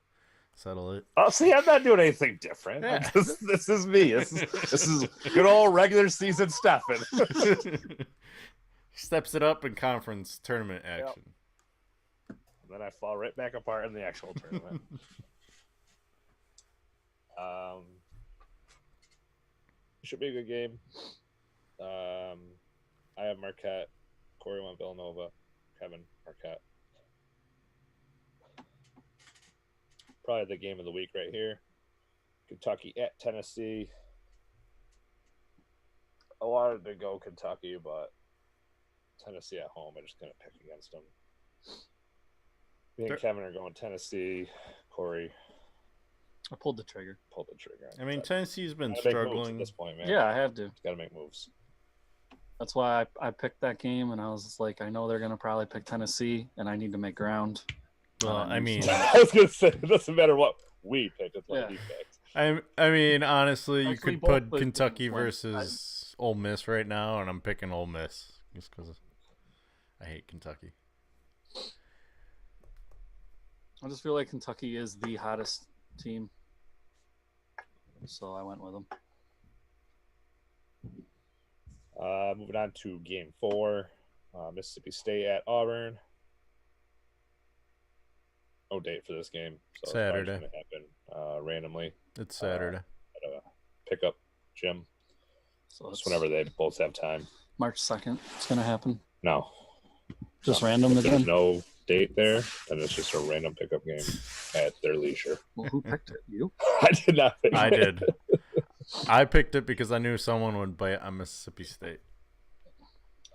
settle it. Oh, see, I'm not doing anything different. Yeah. This is me. This is good old regular season Stefan. Steps it up in conference tournament action. And then I fall right back apart in the actual tournament. Should be a good game. I have Marquette. Corey went Villanova. Kevin Marquette. Probably the game of the week right here. Kentucky at Tennessee. I wanted to go Kentucky, but Tennessee at home. I'm just going to pick against them. Me and Kevin are going Tennessee. Corey I pulled the trigger. pulled the trigger. I mean, Tennessee's been Gotta make moves struggling. at this point, man. Yeah, I had to. Got to make moves. That's why I picked that game, and I was just like, I know they're going to probably pick Tennessee, and I need to make ground. Well, I mean, I was going to say, it doesn't matter what we picked. It's what he picked. I mean, honestly, you Actually, could both put put Kentucky one versus Ole Miss right now, and I'm picking Ole Miss just because I hate Kentucky. I just feel like Kentucky is the hottest team, so I went with them. Moving on to game 4. Mississippi State at Auburn. No date for this game. So Saturday. It's going to happen randomly. It's Saturday. At a pickup gym. So Just it's whenever they both have time. March 2nd. It's going to happen. No. Just random If again. there's no date there, then it's just a random pickup game at their leisure. Well, who picked it? You? I did not pick I it. did. I picked it because I knew someone would bite on Mississippi State.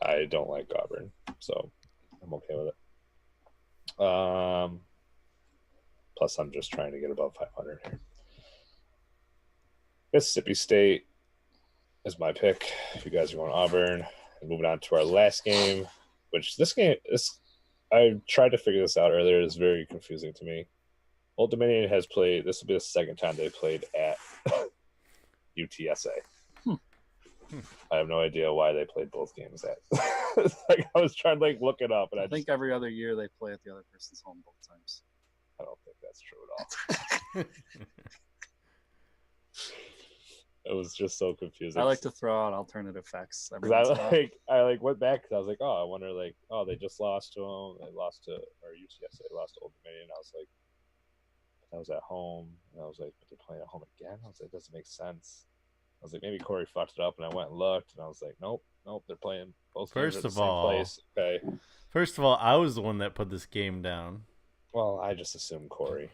I don't like Auburn, so I'm okay with it. Plus, I'm just trying to get above 500 here. Mississippi State is my pick. If you guys are going Auburn, and moving on to our last game, which this game is, I tried to figure this out earlier. It's very confusing to me. Old Dominion has played. This will be the second time they played at UTSA. I have no idea why they played both games at. Like I was trying to look it up, and I think every other year they play at the other person's home both times. I don't think that's true at all. It was just so confusing. I like to throw out alternative facts. Every Because once in a while. I went back because I was like, oh, I wonder they just lost to them. They lost to UTSA lost to Old Dominion. I was like, I was at home, and I was like, but they're playing at home again. I was like, it doesn't make sense. I was like, maybe Corey fucked it up, and I went and looked, and I was like, nope, they're playing both games at the same place. Okay. First of all, I was the one that put this game down. Well, I just assumed Corey.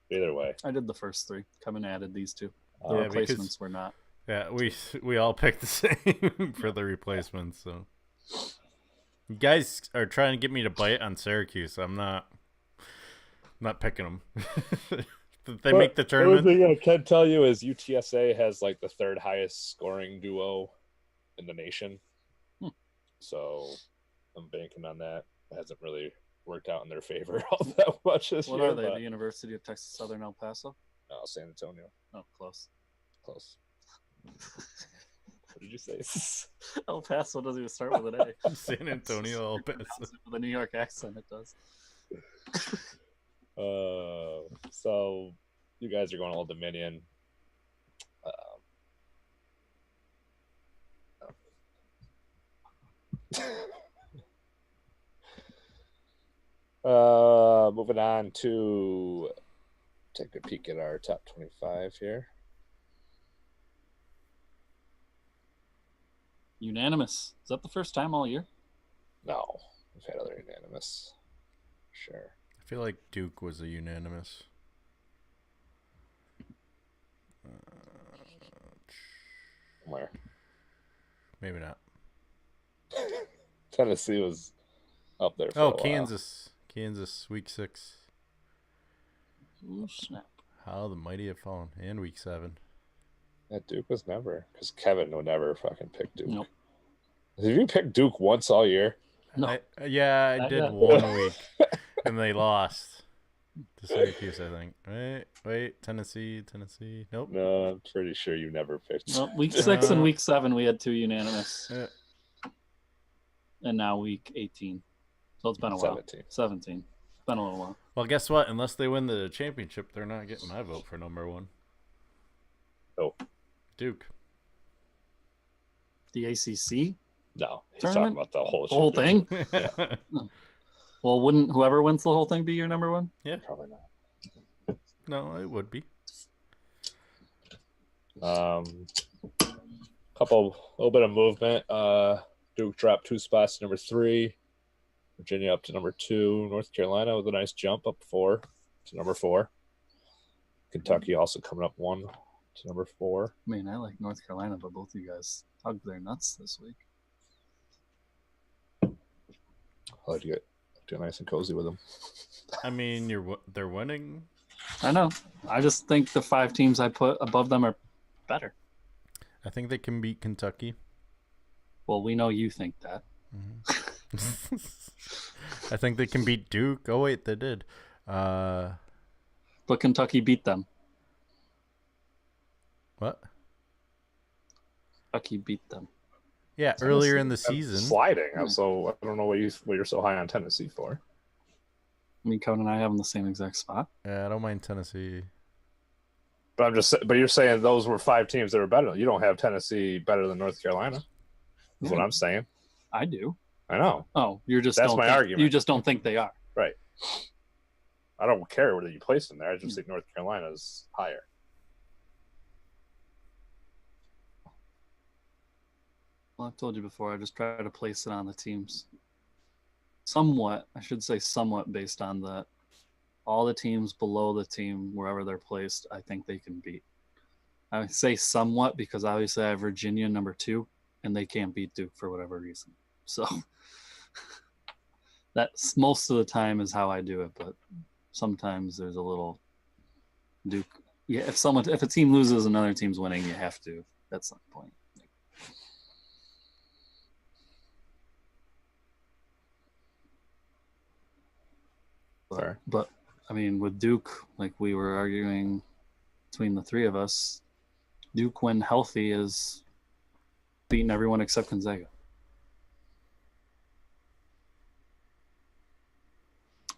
Either way. I did the first 3. Kevin added these 2. The Yeah, replacements were not. Yeah, we all picked the same for the replacements. So you guys are trying to get me to bite on Syracuse. I'm not picking them. They make the tournament. The only thing I can tell you is UTSA has like the 3rd highest scoring duo in the nation. So I'm banking on that. It hasn't really worked out in their favor all that much this What year. are they? but- The University of Texas Southern El Paso? No, San Antonio. Oh, close. Close. What did you say? El Paso doesn't even start with an A. San Antonio, El Paso. With a New York accent, it does. So you guys are going Old Dominion. Moving on to take a peek at our top 25 here. Unanimous. Is that the first time all year? No, we've had other unanimous. Sure. I feel like Duke was a unanimous. Where? Maybe not. Tennessee was up there for a Oh, while. Kansas, week 6. Ooh, snap. How the mighty have fallen. And week 7. Yeah, Duke was never, because Kevin would never fucking pick Duke. Nope. Did you pick Duke once all year? No. I Not did yet. 1 week. And they lost to Syracuse, I think. Wait, Tennessee. Nope. No, I'm pretty sure you never picked. Well, week 6 and week 7, we had 2 unanimous. Yeah. And now week 18. So it's been a while. 17. It's been a little while. Well, guess what? Unless they win the championship, they're not getting my vote for number 1. Oh. Duke. The ACC? No, he's Tournament? talking about the whole thing? Yeah. Well, wouldn't whoever wins the whole thing be your number 1? Yeah. Probably not. No, it would be. A little bit of movement. Duke dropped 2 spots to number 3. Virginia up to number 2. North Carolina with a nice jump up 4 to number 4. Kentucky also coming up 1 to number 4. I mean, I like North Carolina, but both of you guys hugged their nuts this week. I like to get nice and cozy with them. I mean, they're winning. I know. I just think the 5 teams I put above them are better. I think they can beat Kentucky. Well, we know you think that. Mm-hmm. I think they can beat Duke. Oh, wait, they did. But Kentucky beat them. What? Kentucky beat them. Yeah, Tennessee, earlier in the I'm season. sliding. So I don't know what you're so high on Tennessee for. I mean, Kevin and I have them the same exact spot. Yeah, I don't mind Tennessee. But you're saying those were 5 teams that were better. You don't have Tennessee better than North Carolina. That's what I'm saying. I do. I know. Oh, you're just That's don't my think, argument. You just don't think they are. Right. I don't care whether you place them there. I just think North Carolina's higher. Well, I've told you before, I just try to place it on the teams. Somewhat, I should say somewhat based on that. All the teams below the team, wherever they're placed, I think they can beat. I say somewhat because obviously I have Virginia number 2, and they can't beat Duke for whatever reason. So that's most of the time is how I do it, but sometimes there's a little Duke. Yeah, if a team loses, another team's winning, you have to. That's the point. But I mean, with Duke, like we were arguing between the 3 of us, Duke, when healthy, is beating everyone except Gonzaga.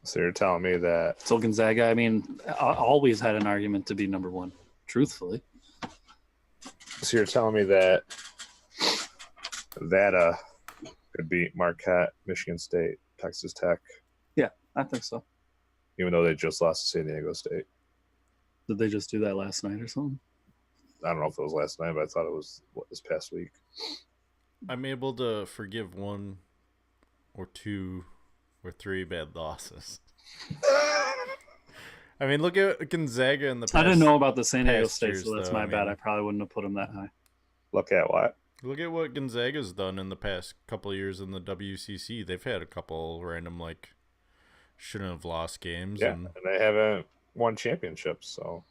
So you're telling me that So Gonzaga, I mean, always had an argument to be number 1, truthfully. So you're telling me that could beat Marquette, Michigan State, Texas Tech, Yeah, I think so. even though they just lost to San Diego State. Did they just do that last night or something? I don't know if it was last night, but I thought it was this past week. I'm able to forgive 1 or 2 or 3 bad losses. I mean, look at Gonzaga in the past. I didn't know about the San Diego past State, years, so that's though. my I bad. mean- I probably wouldn't have put them that high. Look at what? Look at what Gonzaga's done in the past couple of years in the WCC. They've had a couple random, shouldn't have lost games. Yeah, And, and they haven't won championships, so.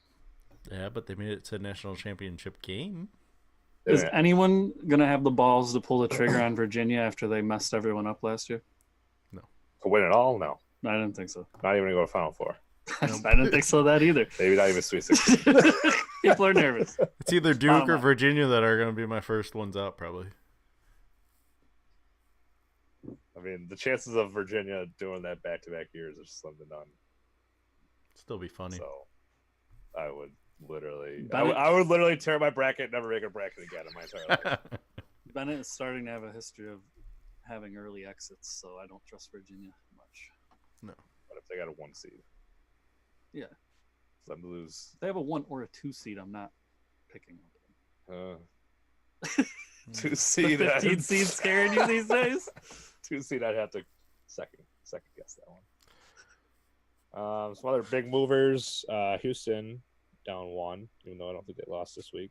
yeah, but they made it to a national championship game. Is Yeah. anyone going to have the balls to pull the trigger on Virginia after they messed everyone up last year? To win it all? No. I didn't think so. Not even to go to Final Four. I didn't think so that either. Maybe not even Sweet 16. People are nervous. It's either Duke or my- Virginia that are going to be my first ones out, probably. I mean, the chances of Virginia doing that back-to-back years are slim to none. Still be funny. So I would literally, Bennett- I would literally tear my bracket, never make a bracket again in my entire life. Bennett is starting to have a history of having early exits, so I don't trust Virginia much. But if they got a 1 seed, Yeah. let them lose. If they have a 1 or a 2 seed, I'm not picking them. 2 seed. The 15 seed scaring you these days? 2 seed. I'd have to second guess that one. Some other big movers. Houston down 1, even though I don't think they lost this week.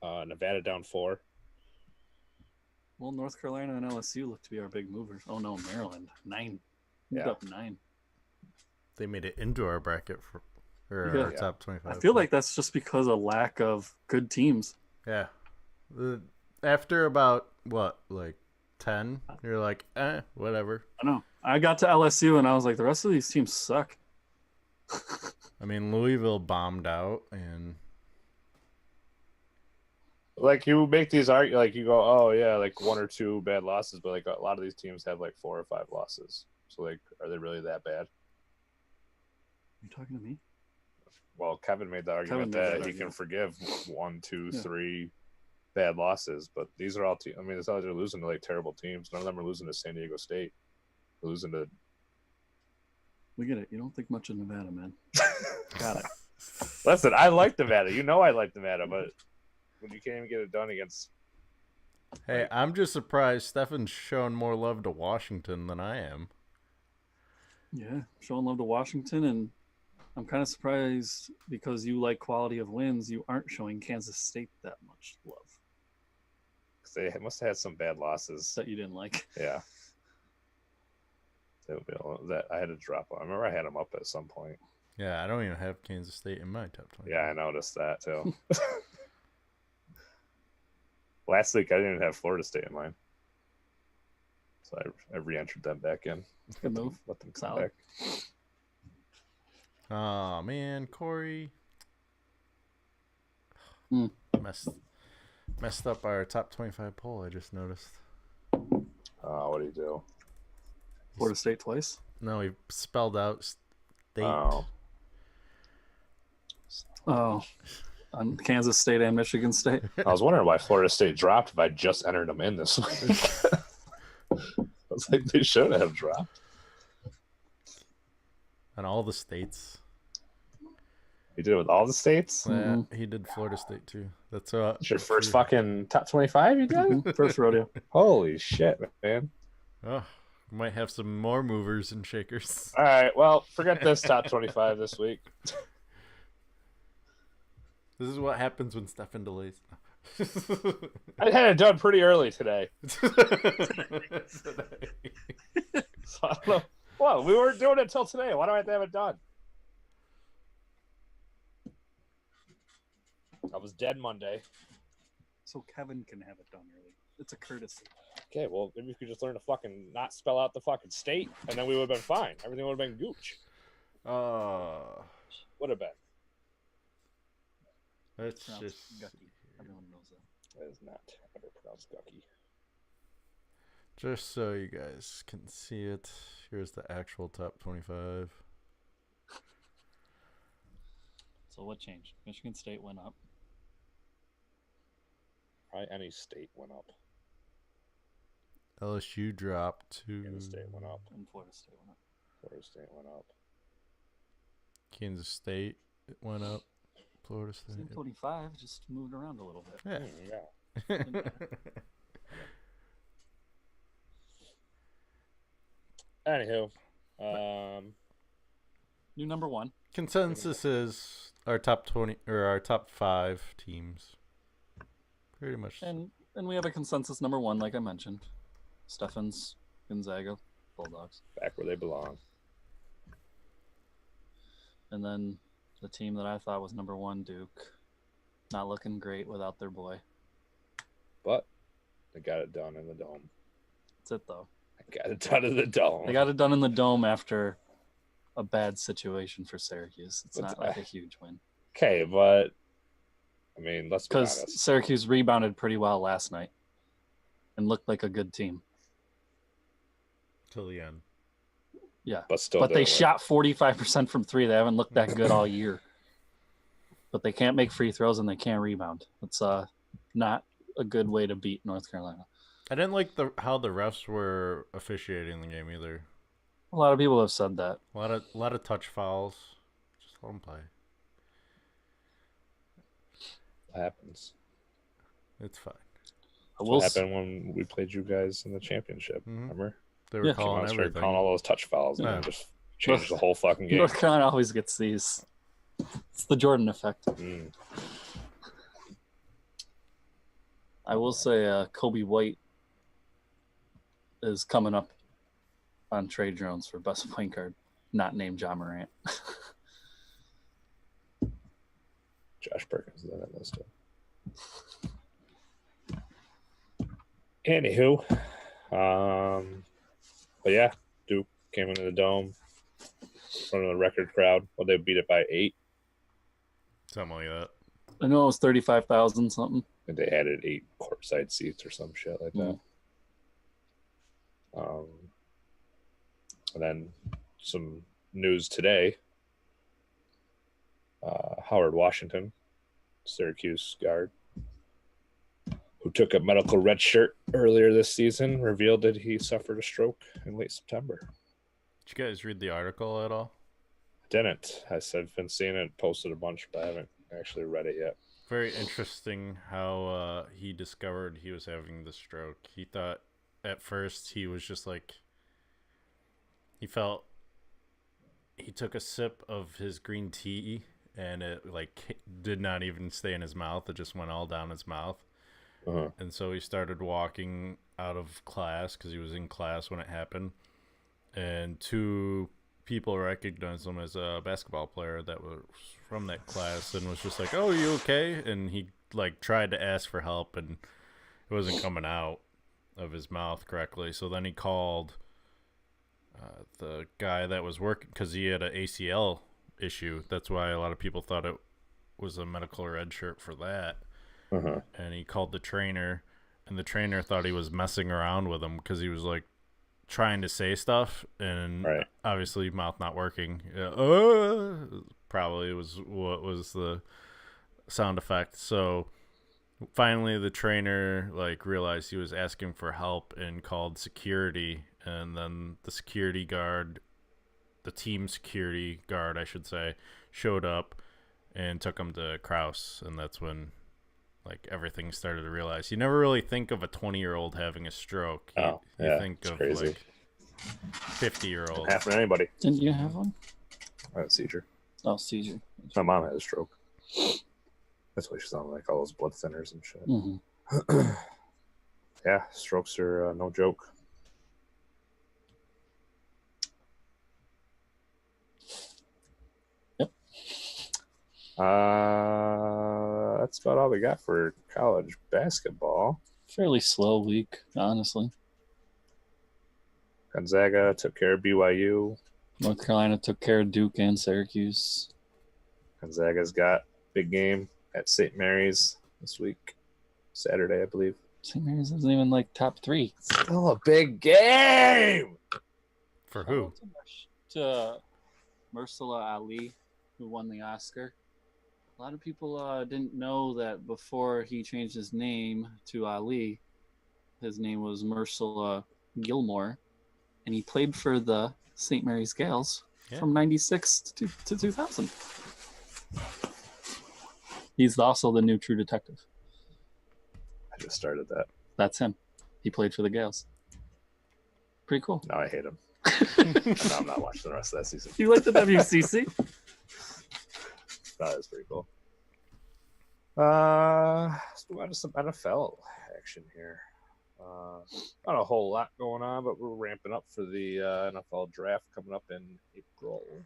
Nevada down 4. Well, North Carolina and LSU look to be our big movers. Oh no, Maryland 9. Moved Yeah. up 9. They made it into our bracket for Yeah. our top 25. I feel like that's just because of lack of good teams. Yeah. After about, what, like 10, you're like, whatever. I know. I got to LSU and I was like, the rest of these teams suck. I mean, Louisville bombed out, and Like you make these arguments, like you go, oh yeah, like 1 or 2 bad losses, but like a lot of these teams have like 4 or 5 losses. So like, are they really that bad? You talking to me? Well, Kevin made the argument Kevin made that that he can argument. forgive 1, 2, Yeah. 3 bad losses, but these are all. I mean, it's not like they're losing to like terrible teams. None of them are losing to San Diego State. They're losing to. We get it. You don't think much of Nevada, man. Got it. Listen, I like Nevada. You know I like Nevada, but when you can't even get it done against. hey, I'm just surprised Stefan's showing more love to Washington than I am. Yeah, showing love to Washington, and I'm kind of surprised because you like quality of wins, you aren't showing Kansas State that much love Because they must have had some bad losses. that you didn't like. Yeah. That I had to drop. I remember I had them up at some point. Yeah, I don't even have Kansas State in my top 20. Yeah, I noticed that too. Last week I didn't even have Florida State in mine, so I re-entered them back in. Good move. Let them come Solid. back. Oh man, Corey Hmm. messed up our top 25 poll. I just noticed. What do you do? Florida State twice. No, he spelled out state. Oh, Oh, on Kansas State and Michigan State. I was wondering why Florida State dropped if I just entered them in this week. I was like, they should have dropped. On all the states. You did it with all the states. Mhm. Yeah, he did Florida State too. That's It's your first fucking top 25 you did? Mhm. First rodeo. Holy shit, man. Oh, we might have some more movers and shakers. All right, well, forget this top 25 this week. This is what happens when Stefan delays. I had it done pretty early today. So I don't know. Well, we weren't doing it till today. Why do I have to have it done? I was dead Monday. So Kevin can have it done early. It's a courtesy. Okay, well, maybe we could just learn to fucking not spell out the fucking state, and then we would have been fine. Everything would have been gooch. Would have been. Let's Pronounced just Gucky. Everyone knows that. That is not ever pronounced gucky. just so you guys can see it. Here's the actual top 25. So what changed? Michigan State went up. Probably any state went up. LSU dropped to Kansas State went up. And Florida State went up. Florida State went up. Kansas State went up. Florida State. Same 25, just moved around a little bit. Yeah. Yeah. Anywho, New number 1. Consensus is our top 20 or our top 5 teams. Pretty much. And we have a consensus number 1, like I mentioned. Stefan's Gonzaga Bulldogs. back where they belong. And then the team that I thought was number 1, Duke. Not looking great without their boy. But they got it done in the dome. That's it, though. I got it done in the dome. They got it done in the dome after a bad situation for Syracuse. It's not like a huge win. Okay, but I mean, let's be Because honest. Syracuse rebounded pretty well last night and looked like a good team. Till the end. Yeah. But still, But they didn't win. shot 45% from 3. They haven't looked that good all year. But they can't make free throws and they can't rebound. It's not a good way to beat North Carolina. I didn't like how the refs were officiating the game either. A lot of people have said that. A lot of touch fouls. Just let them play. It happens. It's fine. I That's will what s- happened when we played you guys in the championship. Mhm. Remember? They were Yeah. calling Started everything. calling all those touch fouls and Yeah. then just Change the whole fucking game. North Carolina always gets these. It's the Jordan effect. I will say Kobe White is coming up on trade drones for best point guard, not named John Morant. Josh Perkins is on that list. Anywho, but yeah, Duke came into the Dome in front of the record crowd. Well, they beat it by 8. Something like that. I know it was 35,000 something. And they added 8 courtside seats or some shit like that. And then some news today. Howard Washington, Syracuse guard, who took a medical red shirt earlier this season, revealed that he suffered a stroke in late September. Did you guys read the article at all? Didn't. I've been seeing it posted a bunch, but I haven't actually read it yet. Very interesting how he discovered he was having the stroke. He thought at first he was just like, he felt he took a sip of his green tea and it like did not even stay in his mouth. It just went all down his mouth. And so he started walking out of class because he was in class when it happened. And 2 people recognized him as a basketball player that was from that class and was just like, "Oh, you okay?" And he like tried to ask for help and it wasn't coming out of his mouth correctly. So then he called the guy that was working because he had an ACL issue. That's why a lot of people thought it was a medical red shirt for that. And he called the trainer, and the trainer thought he was messing around with him because he was like trying to say stuff, and obviously mouth not working. Probably was what was the sound effect. So finally, the trainer like realized he was asking for help and called security, and then the security guard, the team security guard, I should say, showed up and took him to Krause, and that's when like everything started to realize. You never really think of a 20-year-old having a stroke. You think of crazy. like 50-year-old. Happen to anybody. Didn't you have one? I had a seizure. Oh, seizure. My mom had a stroke. That's why she's on like all those blood thinners and shit. Yeah, strokes are no joke. Yep. That's about all we got for college basketball. Fairly slow week, honestly. Gonzaga took care of BYU. North Carolina took care of Duke and Syracuse. Gonzaga's got big game at St. Mary's this week. Saturday, I believe. St. Mary's isn't even like top 3. Still a big game! For who? To Mahershala Ali, who won the Oscar. A lot of people didn't know that before he changed his name to Ali, his name was Mahershala Gilmore, and he played for the St. Mary's Gales from 96 to 2000. He's also the new True Detective. I just started that. That's him. He played for the Gales. Pretty cool. Now I hate him. No, I'm not watching the rest of that season. You like the WCC? That is pretty cool. Let's move on to some NFL action here. Not a whole lot going on, but we're ramping up for the NFL draft coming up in April.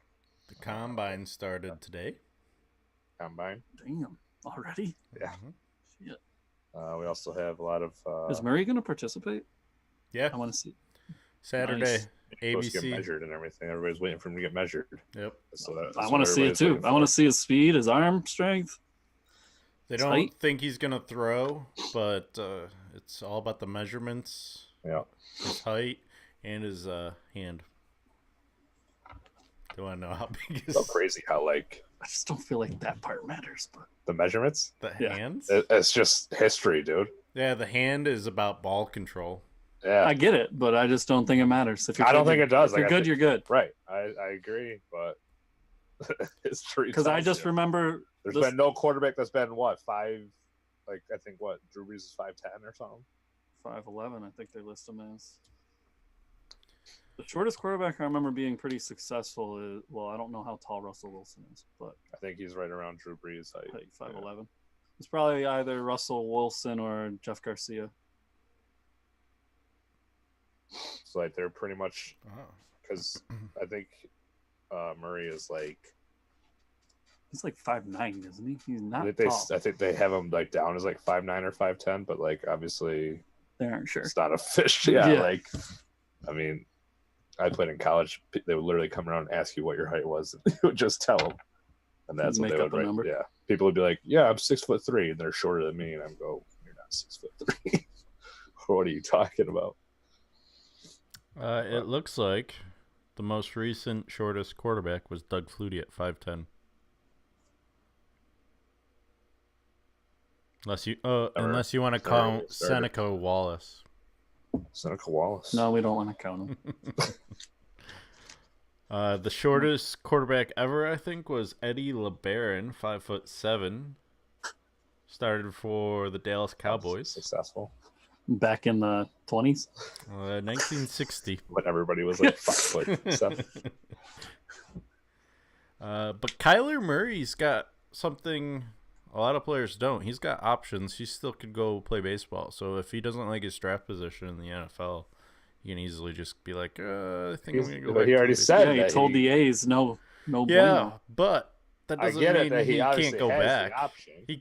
The combine started today. Combine. Damn. Already? Yeah. Shit. We also have a lot of. Is Murray going to participate? Yeah. I want to see. Saturday. Nice. Supposed to ABC. get measured and everything. Everybody's waiting for him to get measured. Yep. So I want to see it too. I want to see his speed, his arm strength. They don't Tight. think he's going to throw, but it's all about the measurements. Yeah. His height and his hand. Do I know how big his So crazy how like I just don't feel like that part matters. But the measurements. the Yeah. hands? It's just history, dude. Yeah, the hand is about ball control. Yeah. I get it, but I just don't think it matters. If you're I don't good, think it does. If you're Like, I good, think- you're good. Right. I agree, but history. Because I tells just you. remember There's this- been no quarterback that's been what 5, like I think what Drew Brees is 5'10" or something. 5'11", I think they list him as. The shortest quarterback I remember being pretty successful is, well, I don't know how tall Russell Wilson is, but I think he's right around Drew Brees' height. like 5'11". It's probably either Russell Wilson or Jeff Garcia. So like they're pretty much Oh. because I think Murray is like He's like 5'9", isn't he? He's not I tall. think they have him like down as like 5'9" or 5'10", but like obviously They aren't sure. it's not official. Yeah, Yeah. like I mean, I played in college. They would literally come around and ask you what your height was, and you would just tell them, and that's what Make they up would a write. number. Yeah, people would be like, "Yeah, I'm 6'3", and they're shorter than me, and I'm go, "You're not 6'3". What are you talking about? It looks like the most recent shortest quarterback was Doug Flutie at 5'10". Unless you want to never count started. Seneca Wallace. Seneca Wallace. No, we don't want to count him. The shortest quarterback ever, I think, was Eddie LeBaron, 5'7". Started for the Dallas Cowboys, Successful. Back in the 20s. 1960. When everybody was like 5'7". But Kyler Murray's got something a lot of players don't. He's got options. He still could go play baseball. So if he doesn't like his draft position in the NFL, he can easily just be like, I think I'm going to go But back he to already baseball. said Yeah, he that told the A's no Yeah, bueno. but that I doesn't get it mean that he he obviously can't go has the back. option. He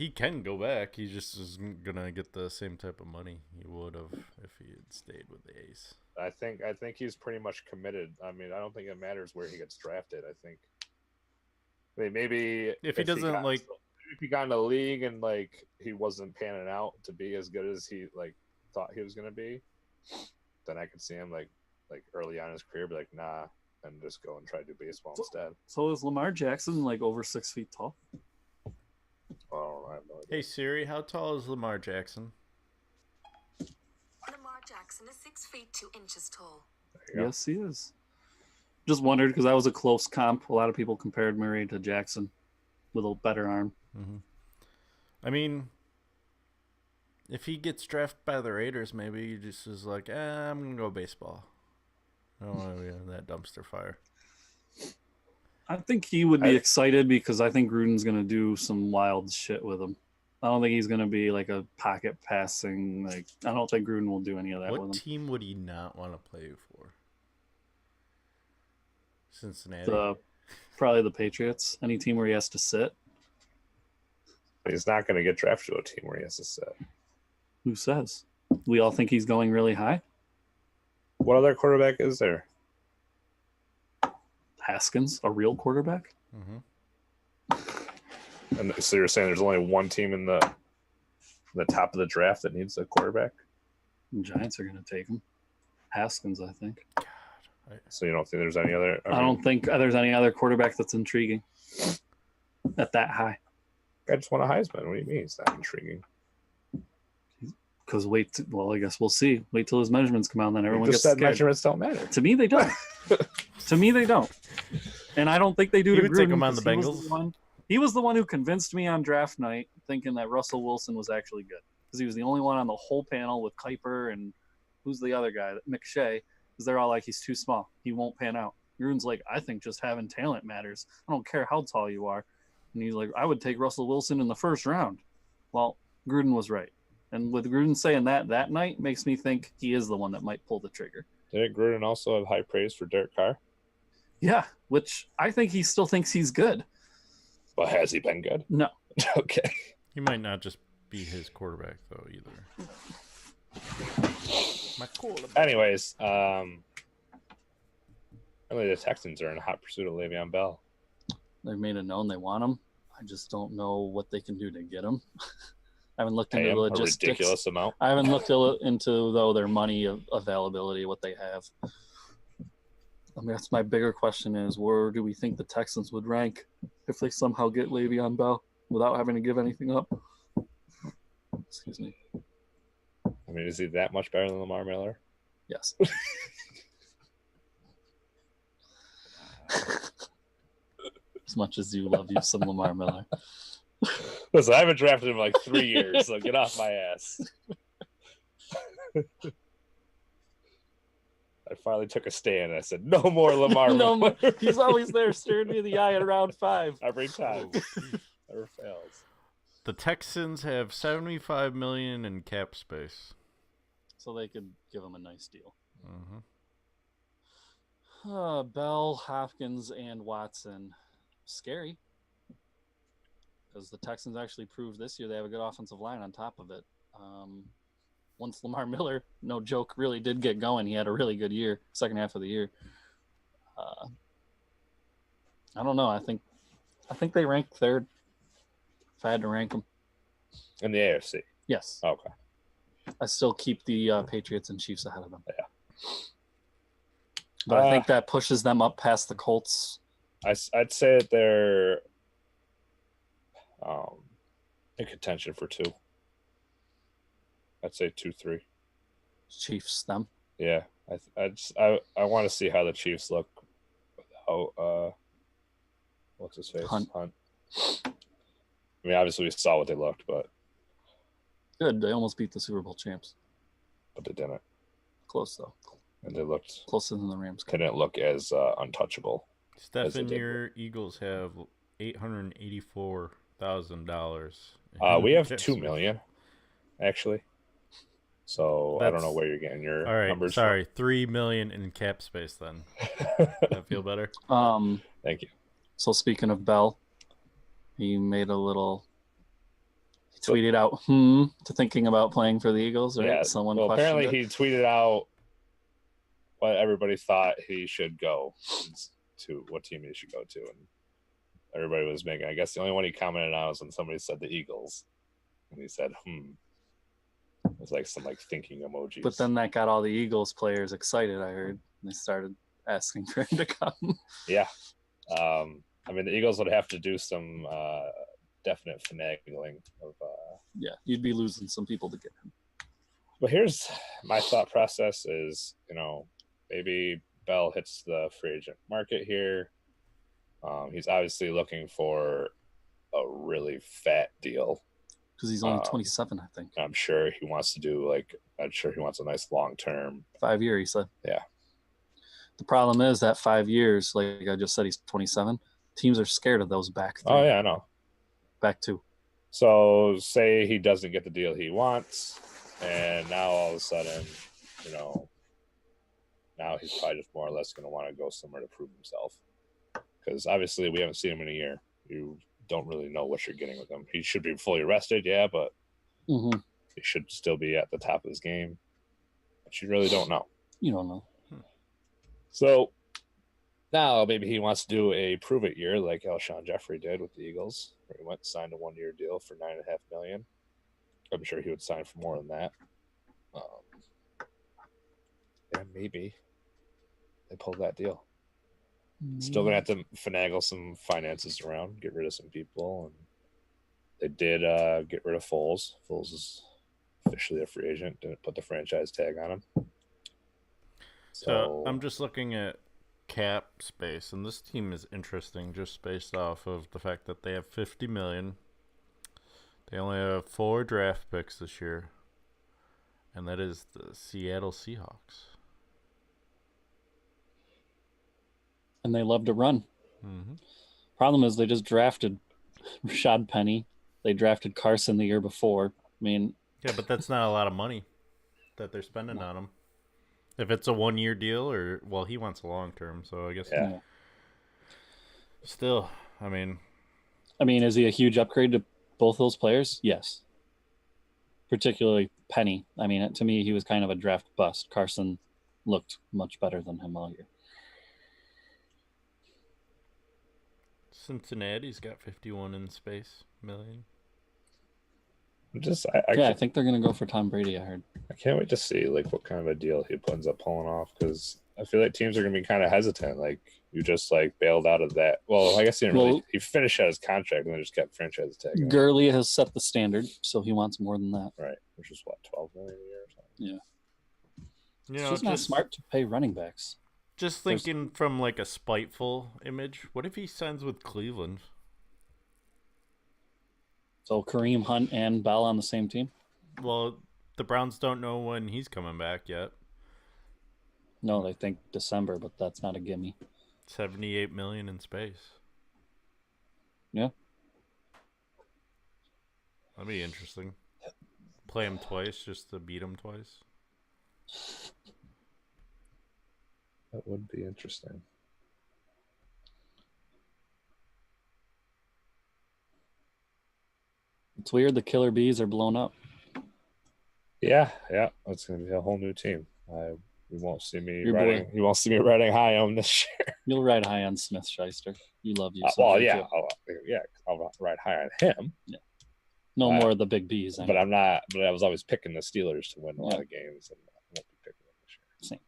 can go back. He just isn't gonna get the same type of money he would have if he had stayed with the A's. I think he's pretty much committed. I mean, I don't think it matters where he gets drafted. I mean, maybe If he doesn't if he got in the league and like he wasn't panning out to be as good as he like thought he was gonna be, then I could see him like early on in his career be like, nah, and just go and try to do baseball instead. So is Lamar Jackson like over 6 feet tall? Oh, I have no idea. Hey Siri, how tall is Lamar Jackson? Lamar Jackson is 6 feet 2 inches tall. There you go. Yes, he is. Just wondered because that was a close comp. A lot of people compared Murray to Jackson with a better arm. Mm-hmm. I mean, if he gets drafted by the Raiders, maybe he just is like, I'm gonna go baseball. I don't want to be in that dumpster fire. I think he would be excited because I think Gruden's going to do some wild shit with him. I don't think he's going to be like a pocket passing. Like I don't think Gruden will do any of that What with him. team would he not want to play for? Cincinnati. Probably the Patriots. Any team where he has to sit. But he's not going to get drafted to a team where he has to sit. Who says? We all think he's going really high. What other quarterback is there? Haskins, a real quarterback. Mm-hmm. And so you're saying there's only one team in the top of the draft that needs a quarterback? The Giants are going to take him. Haskins, I think. So you don't think there's any other? I don't think there's any other quarterback that's intriguing at that high. I just want a Heisman. What do you mean it's not intriguing? Because I guess we'll see. Wait till his measurements come out, and then everyone You gets just said scared. measurements don't matter. To me, they don't. To me, they don't. And I don't think they do You to would take Gruden him on the because Bengals? He was the one who convinced me on draft night, thinking that Russell Wilson was actually good because he was the only one on the whole panel with Kuiper and who's the other guy, McShay, because they're all like, he's too small. He won't pan out. Gruden's like, I think just having talent matters. I don't care how tall you are. And he's like, I would take Russell Wilson in the first round. Well, Gruden was right. And with Gruden saying that night makes me think he is the one that might pull the trigger. Didn't Gruden also have high praise for Derek Carr? Yeah, which I think he still thinks he's good. But has he been good? No. Okay. He might not just be his quarterback though either. My quarterback. Anyways, really the Texans are in hot pursuit of Le'Veon Bell. They've made it known they want him. I just don't know what they can do to get him. I haven't looked Pay into him the a logistics. ridiculous amount. I haven't looked into though their money availability, what they have. I mean, that's my bigger question is where do we think the Texans would rank if they somehow get Le'Veon Bell without having to give anything up? Excuse me. I mean, is he that much better than Lamar Miller? Yes. As much as you love you some Lamar Miller. Listen, I haven't drafted him in like 3 years, so get off my ass. I finally took a stand. I said, "No more Lamar." No, Miller." he's always there staring me in the eye at round 5. Every time, never fails. The Texans have $75 million in cap space. So they could give him a nice deal. Mm-hmm. Bell, Hopkins, and Watson. Scary. Because the Texans actually proved this year they have a good offensive line on top of it. Once Lamar Miller, no joke, really did get going, he had a really good year, second half of the year. I don't know. I think they rank third. If I had to rank them, In the AFC. yes, Okay. I still keep the Patriots and Chiefs ahead of them. Yeah. But I think that pushes them up past the Colts. I'd say that they're in contention for 2. I'd say 2-3. Chiefs, them. Yeah, I want to see how the Chiefs look. What's his face? Hunt. I mean, obviously we saw what they looked, but Good. They almost beat the Super Bowl champs. they didn't, Close though. and they looked. Closer than the Rams. They didn't look as untouchable. Stephen, your Eagles have $884,000. We have $2 million, actually. So I don't know where you're getting your numbers. Sorry, $3 million in cap space. Then I feel better. Thank you. So speaking of Bell, he made a little. He tweeted out to thinking about playing for the Eagles. Right? Yeah. Someone well, questioned apparently it. he tweeted out what everybody thought he should go to, what team he should go to, and everybody was making. I guess the only one he commented on was when somebody said the Eagles, and he said It was like some thinking emojis. But then that got all the Eagles players excited. I heard they started asking for him to come. Yeah. I mean, the Eagles would have to do some definite finagling of. Yeah, you'd be losing some people to get him. But here's my thought process: is maybe Bell hits the free agent market here. He's obviously looking for a really fat deal because he's only 27, I think. I'm sure he wants to do I'm sure he wants a nice long term 5 year. He said. Yeah. The problem is that 5 years, like I just said, he's 27. Teams are scared of those back. 3. Oh yeah, I know. Back 2. So say he doesn't get the deal he wants, and now all of a sudden, now he's probably just more or less going to want to go somewhere to prove himself. Because obviously we haven't seen him in a year. You don't really know what you're getting with him. He should be fully rested, yeah, but he should still be at the top of his game. But you really don't know. You don't know. So now maybe he wants to do a prove it year like Alshon Jeffrey did with the Eagles, where he went and signed a 1-year deal for $9.5 million. I'm sure he would sign for more than that. And maybe they pulled that deal. Still gonna have to finagle some finances around, get rid of some people, and they did get rid of Foles. Foles is officially a free agent. Didn't put the franchise tag on him. So I'm just looking at cap space, and this team is interesting just based off of the fact that they have $50 million. They only have 4 draft picks this year, and that is the Seattle Seahawks. And they love to run. Mm-hmm. Problem is they just drafted Rashad Penny. They drafted Carson the year before. I mean, yeah, but that's not a lot of money that they're spending on him. If it's a 1-year deal, he wants a long term, so I guess. Yeah. Still, I mean, is he a huge upgrade to both those players? Yes. Particularly Penny. To me, he was kind of a draft bust. Carson looked much better than him all year. Cincinnati's got 51 in space million. I think they're gonna go for Tom Brady. I heard. I can't wait to see what kind of a deal he ends up pulling off, because I feel like teams are gonna be kind of hesitant. You just bailed out of that. Well, I guess he didn't really. He finished out his contract and then just kept franchise tag. Gurley has set the standard, so he wants more than that. Right, which is what, $12 million a year or something. Yeah. It's just not smart to pay running backs. Just thinking from a spiteful image, what if he signs with Cleveland? So Kareem Hunt and Bell on the same team? Well, the Browns don't know when he's coming back yet. No, they think December, but that's not a gimme. 78 million in space. Yeah. That'd be interesting. Play him twice just to beat him twice. That would be interesting. It's weird the Killer Bees are blown up. Yeah. It's going to be a whole new team. You won't see me Your riding. boy. You won't see me riding high on this year. You'll ride high on Smith Shyster. You love you. Well, yeah, I'll ride high on him. Yeah. No more of the big B's. But I'm not. But I was always picking the Steelers to win a lot of games, and I won't be picking them this year.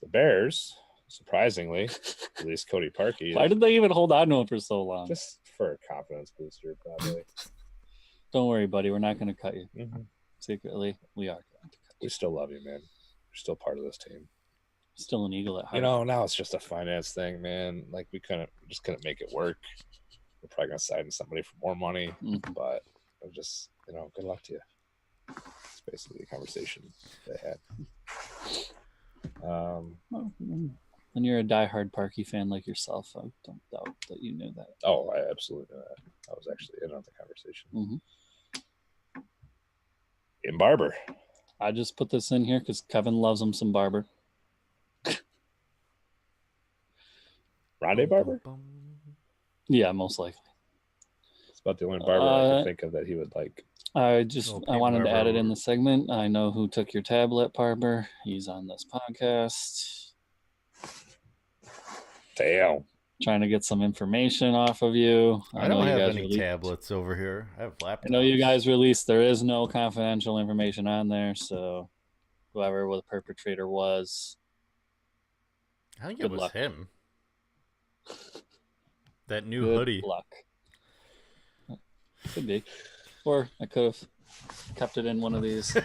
The Bears, surprisingly, at least Cody Parkey. Why did they even hold on to him for so long? Just for a confidence booster, probably. Don't worry, buddy. We're not going to cut you. Mm-hmm. Secretly, we are going to cut you. We still love you, man. You're still part of this team. Still an Eagle at heart. Now it's just a finance thing, man. Like we just couldn't make it work. We're probably gonna sign somebody for more money, but I'm just, good luck to you. It's basically the conversation they had. When you're a diehard Parkey fan like yourself, I don't doubt that you knew that. Oh, I absolutely knew that. I was actually in on the conversation. Mm-hmm. In Barber. I just put this in here because Kevin loves him some Barber. Rondé Barber? Yeah, most likely. It's about the only Barber I could think of that he would like. I wanted to add it in the segment. I know who took your tablet, Barber. He's on this podcast. Damn. Trying to get some information off of you. I don't have any tablets over here. I have laptops. I know you guys released. There is no confidential information on there, so whoever the perpetrator was, I think it was him. That new good hoodie. Luck. Could be. Or I could have kept it in one of these.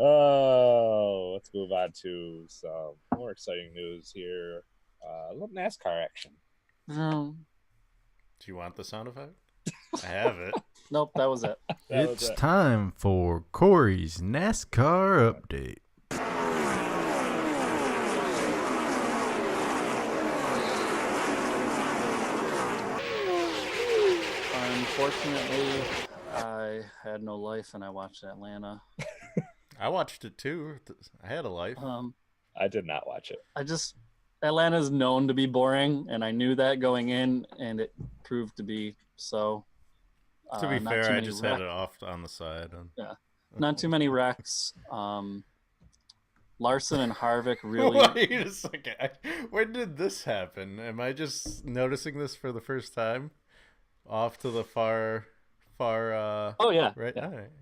Oh, let's move on to some more exciting news here. A little NASCAR action. No. Do you want the sound effect? I have it. Nope, that was it. It's time for Corey's NASCAR update. Unfortunately, I had no life and I watched Atlanta. I watched it too. I had a life. I did not watch it. Atlanta's known to be boring, and I knew that going in, and it proved to be so. To be fair, I just had it off on the side. Yeah, not too many wrecks. Larson and Harvick really. Wait a second. When did this happen? Am I just noticing this for the first time? Off to the far. Oh yeah. Right. Yeah. All right.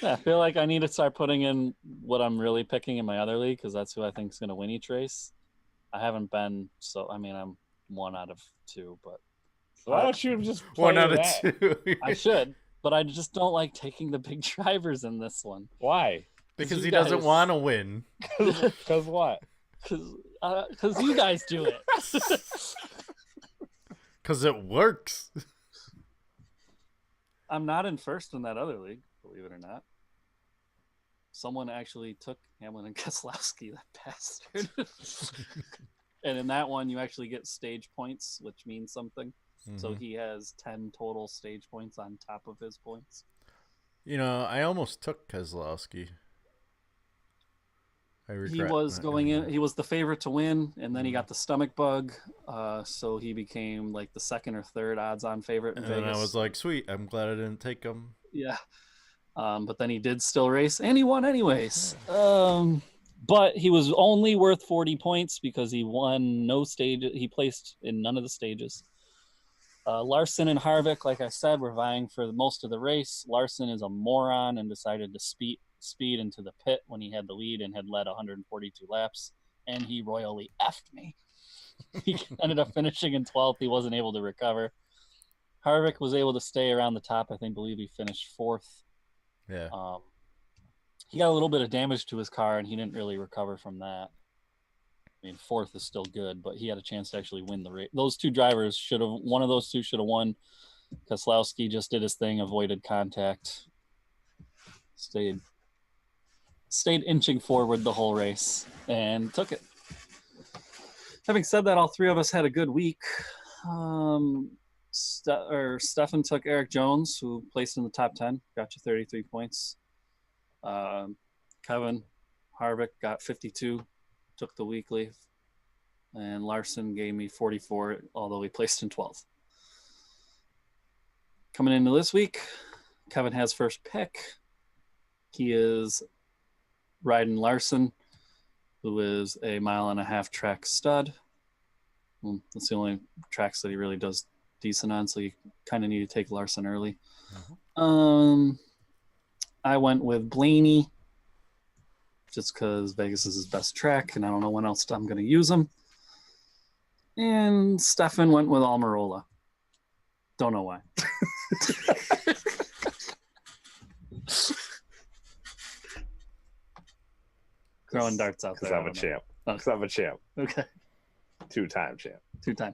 Yeah, I feel like I need to start putting in what I'm really picking in my other league because that's who I think is going to win each race. I haven't been I'm 1 out of 2, but why don't you just play 1 out of that? 2? I should, but I just don't like taking the big drivers in this one. Why? Because he doesn't want to win. Because what? Because you guys do it. Because it works. I'm not in first in that other league, believe it or not. Someone actually took Hamlin and Keselowski, that bastard. And in that one, you actually get stage points, which means something. Mm-hmm. So he has 10 total stage points on top of his points. I almost took Keselowski. He was going in. He was the favorite to win, and then he got the stomach bug. So he became like the second or third odds-on favorite in Vegas. And I was like, "Sweet, I'm glad I didn't take him." Yeah, but then he did still race, and he won anyways. But he was only worth 40 points because he won no stage. He placed in none of the stages. Larson and Harvick, like I said, were vying for most of the race. Larson is a moron and decided to speed into the pit when he had the lead and had led 142 laps, and he royally effed me. He ended up finishing in 12th. He wasn't able to recover. Harvick was able to stay around the top. Believe he finished 4th. Yeah. He got a little bit of damage to his car, and he didn't really recover from that. I mean, fourth is still good, but he had a chance to actually win the race. Those two drivers should have. One of those two should have won. Keselowski just did his thing, avoided contact, stayed inching forward the whole race, and took it. Having said that, all three of us had a good week. Stefan took Eric Jones, who placed in the top 10, got you 33 points. Kevin Harvick got 52, took the weekly, and Larson gave me 44, although he placed in 12th. Coming into this week, Kevin has first pick. He is riding Larson, who is a 1.5-mile track stud. Well, that's the only tracks that he really does decent on, so you kind of need to take Larson early. I went with Blaney just because Vegas is his best track, and I don't know when else I'm going to use him. And Stefan went with Almirola. Don't know why. Throwing darts out Because there. I'm a champ. Because I'm a champ. Okay. 2-time champ. 2-time.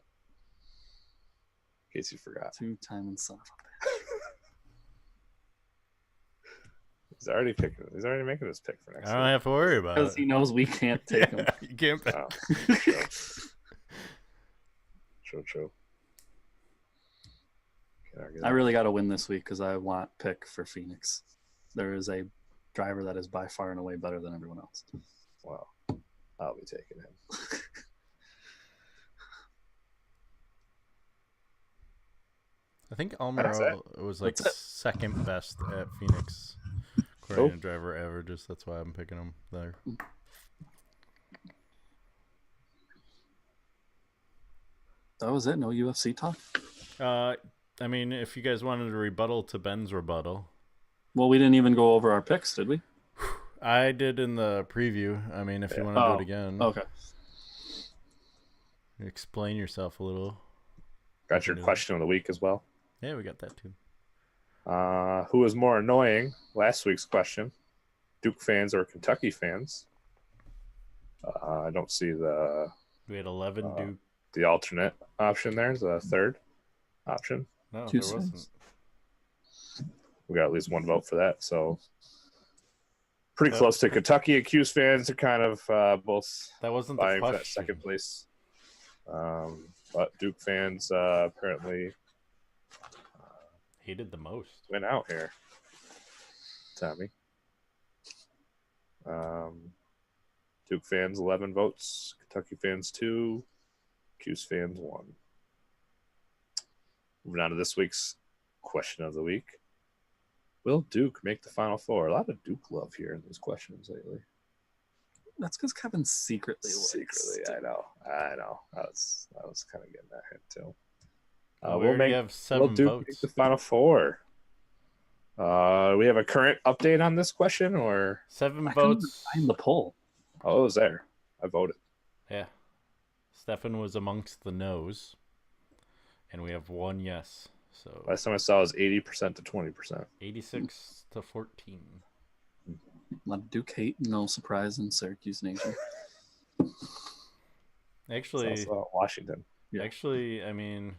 In case you forgot. 2-time and son of a bitch. He's already picking. He's already making his pick for next I don't have to worry about Because it. he knows we can't take him. You can't pick. Oh, true. I really got to win this week because I want pick for Phoenix. There is a driver that is by far and away better than everyone else. Wow. I'll be taking him. I think Almirola was like That's it. second best at Phoenix, according to driver averages. That's why I'm picking him there. That was it? No UFC talk? I mean, if you guys wanted a rebuttal to Ben's rebuttal. Well, we didn't even go over our picks, did we? I did in the preview. I mean, if you want to do it again. Okay. Explain yourself a little. Got your question of the week as well. Yeah, we got that too. Who was more annoying? Last week's question. Duke fans or Kentucky fans? I don't see We had 11 Duke. the alternate option there. The third option. No, Two there wasn't. We got at least one vote for that. So pretty close to Kentucky. Accused fans are kind of both That wasn't the vying for that question. second place. But Duke fans apparently Hated the most. went out here. Tommy. Duke fans 11 votes. Kentucky fans 2. Cuse fans 1. Moving on to this week's question of the week. Will Duke make the Final Four? A lot of Duke love here in these questions lately. That's because Kevin secretly I know. I was kind of getting that hint too. We already have 7 will Duke votes. make the Final Four? We have a current update on this question, or 7 I couldn't even votes. find the poll. oh, it was there. I voted. Yeah. Stefan was amongst the no's. And we have 1 yes. So Last time I saw it was 80% to 20%. 86 to 14. A lot of Duke hate, no surprise in Syracuse Nation. Actually, It's also Washington. Yeah. Actually, I mean,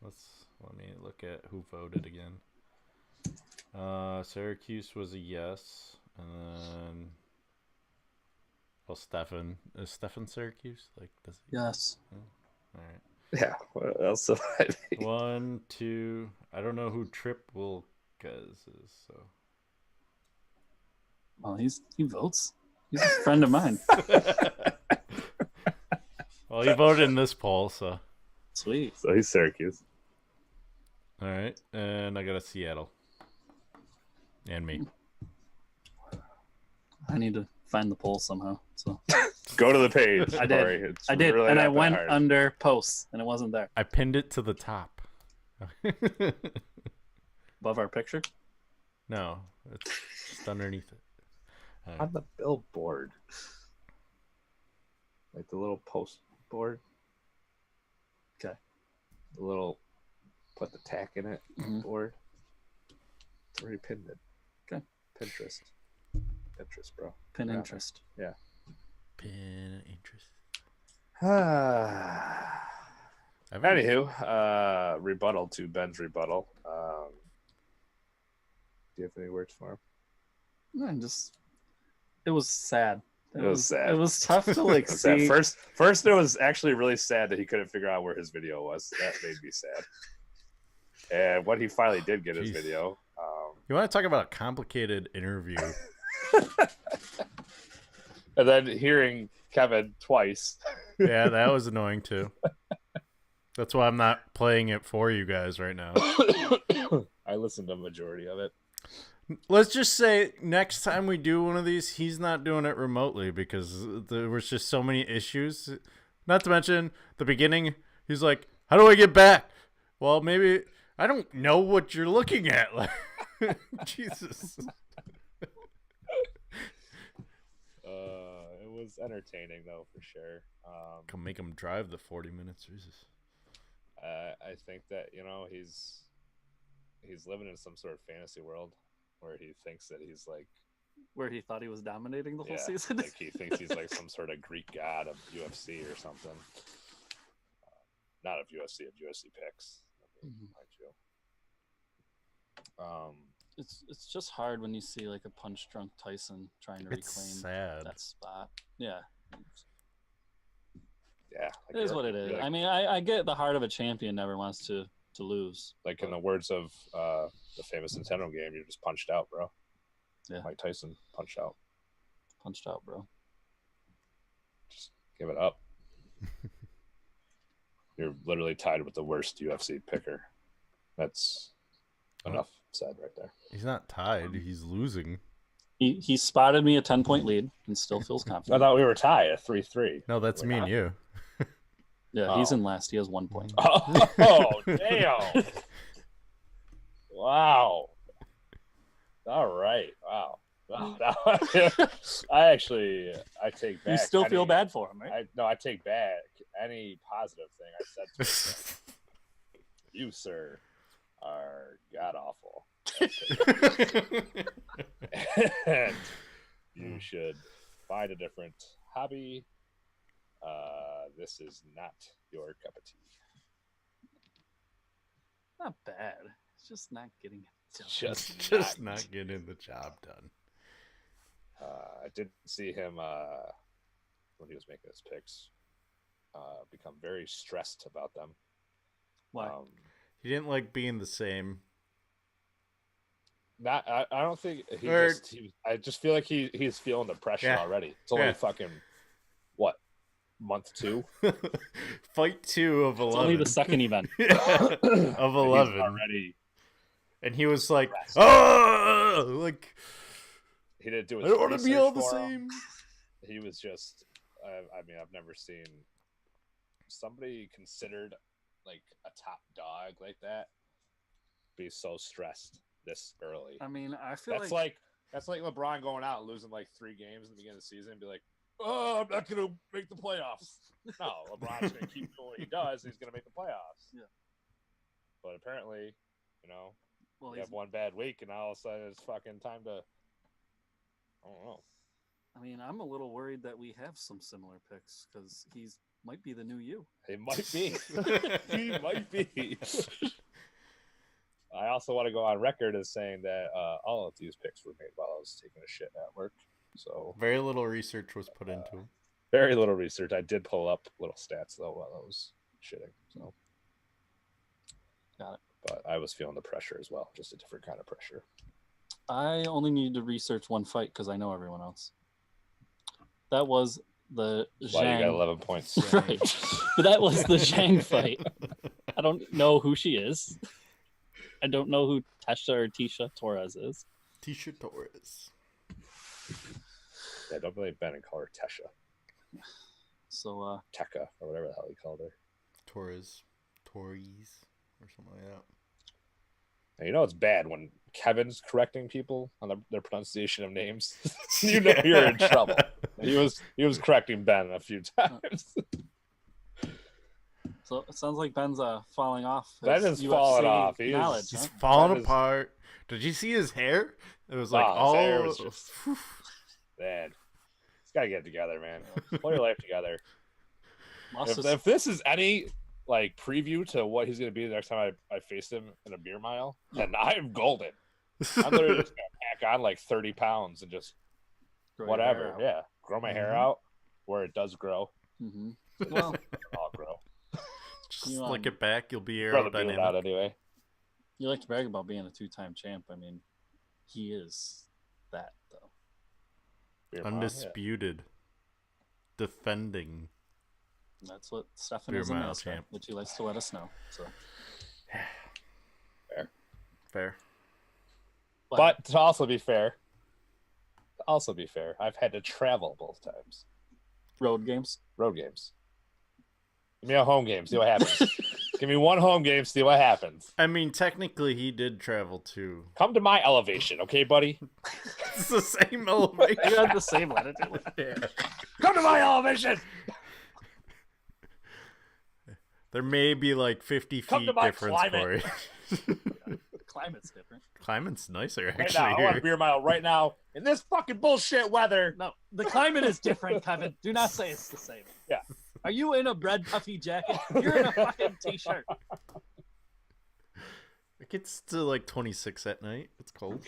let me look at who voted again. Syracuse was a yes, and then Stefan is Stefan Syracuse? Like, does he? Yes. All right. Yeah. What else did I make? 1, 2. I don't know who Trip Wilkes is. So. Well, he votes. He's a friend of mine. Well, he voted in this poll, so. Sweet. So he's Syracuse. All right, and I got a Seattle. And me. I need to find the poll somehow. So Go to the page. I did. Corey. It's I did, really and not I that went hard. under posts, and it wasn't there. I pinned it to the top. Above our picture? No, it's just underneath it. All right. On the billboard. Like the little post board. Okay. The little put the tack in it Mhm. board. It's already pinned it. Okay. Pinterest, bro. Pin Yeah. interest. Pin interest. Anywho, rebuttal to Ben's rebuttal. Do you have any words for him? It was sad. It was sad. It was tough to like see. First, it was actually really sad that he couldn't figure out where his video was. That made me sad. And when he finally did get his video, you want to talk about a complicated interview? And then hearing Kevin twice. Yeah, that was annoying too. That's why I'm not playing it for you guys right now. I listened to the majority of it. Let's just say next time we do one of these, he's not doing it remotely because there was just so many issues. Not to mention the beginning, he's like, "How do I get back?" Well, maybe I don't know what you're looking at. Like, Jesus. It was entertaining though, for sure. Come make him drive the 40 minutes. Jesus. I think that he's living in some sort of fantasy world where he thinks that he's like where he thought he was dominating the whole season. Like he thinks he's like some sort of Greek god of UFC or something. Not of UFC, of UFC picks. Mind you. It's just hard when you see like a punch drunk Tyson trying to reclaim that spot. Yeah. Yeah, it is what it is. Like, I mean, I get the heart of a champion never wants to lose. Like in the words of the famous Nintendo game, you're just punched out, bro. Yeah. Mike Tyson punched out. Punched out, bro. Just give it up. You're literally tied with the worst UFC picker. That's enough said right there. He's not tied. He's losing. He spotted me a 10-point lead and still feels confident. I thought we were tied at 3-3. No, that's me and you. Yeah, he's in last. He has 1 point. Oh, damn. Wow. All right. Wow. I take back. You still feel bad for him, right? I take back any positive thing I said to him. You, sir, are god-awful. And you should find a different hobby. This is not your cup of tea. Not bad. It's just not getting it done. Just not getting the job done. I did see him when he was making his picks become very stressed about them. Why? He didn't like being the same. I don't think I just feel like he's feeling the pressure already. It's only fucking what, month 2? Fight 2 of 11. It's only the second event of 11 already. And he was like, "Oh, like he didn't do it. I don't want to be all the same." He was just. I mean, I've never seen somebody considered like a top dog like that be so stressed this early. I mean, I feel that's like LeBron going out and losing like 3 games in the beginning of the season and be like, "Oh, I'm not gonna make the playoffs." No, LeBron's gonna keep doing what he does. He's gonna make the playoffs. Yeah. But apparently, you have one bad week, and all of a sudden it's fucking time to. I don't know. I mean, I'm a little worried that we have some similar picks because might be the new you. He might be. He might be. I also want to go on record as saying that all of these picks were made while I was taking a shit at work. So very little research was put into them. Very little research. I did pull up little stats though while I was shitting. So got it. But I was feeling the pressure as well, just a different kind of pressure. I only need to research one fight because I know everyone else. That was the Zhang. Why you got 11 points? Right. But that was the Zhang fight. I don't know who she is. I don't know who Tisha Torres is. Tisha Torres. Yeah, don't blame Ben and call her Tesha. So, Tekka, or whatever the hell he called her. Torres, or something like that. Now, it's bad when Kevin's correcting people on their pronunciation of names. You're in trouble. He was correcting Ben a few times. So it sounds like Ben's falling off. Ben is falling off. He's falling apart. Did you see his hair? It was like his hair was just man. He's got to get it together, man. Pull your life together. If this is any like preview to what he's going to be the next time I face him in a beer mile, then I'm golden. I'm literally just going to pack on like 30 pounds and just whatever. Yeah. Grow my hair out where it does grow. Mm-hmm. Well, I'll grow. Just slick it back. You'll be Brother beat it out aerodynamic. anyway. you like to brag about being a 2-time champ. I mean, he is that, though. Beer mile, Undisputed. Defending. That's what Stefan Beer is a mile mascot, champ. which he likes to let us know. So, Fair. But to also be fair, I've had to travel both times. road games. Road games. Give me a home game, see what happens. Give me one home game, see what happens. I mean, technically, he did travel too. Come to my elevation, okay, buddy? It's the same elevation. You had the same latitude. Yeah. Come to my elevation! There may be like 50 Come feet to my difference, climate. Corey. The climate's different. Climate's nicer, Right actually. now, I want a here. beer mile right now in this fucking bullshit weather. No, the climate is different, Kevin. Do not say it's the same. Yeah. Are you in a bread puffy jacket? You're in a fucking t-shirt. It gets to like 26 at night. It's cold.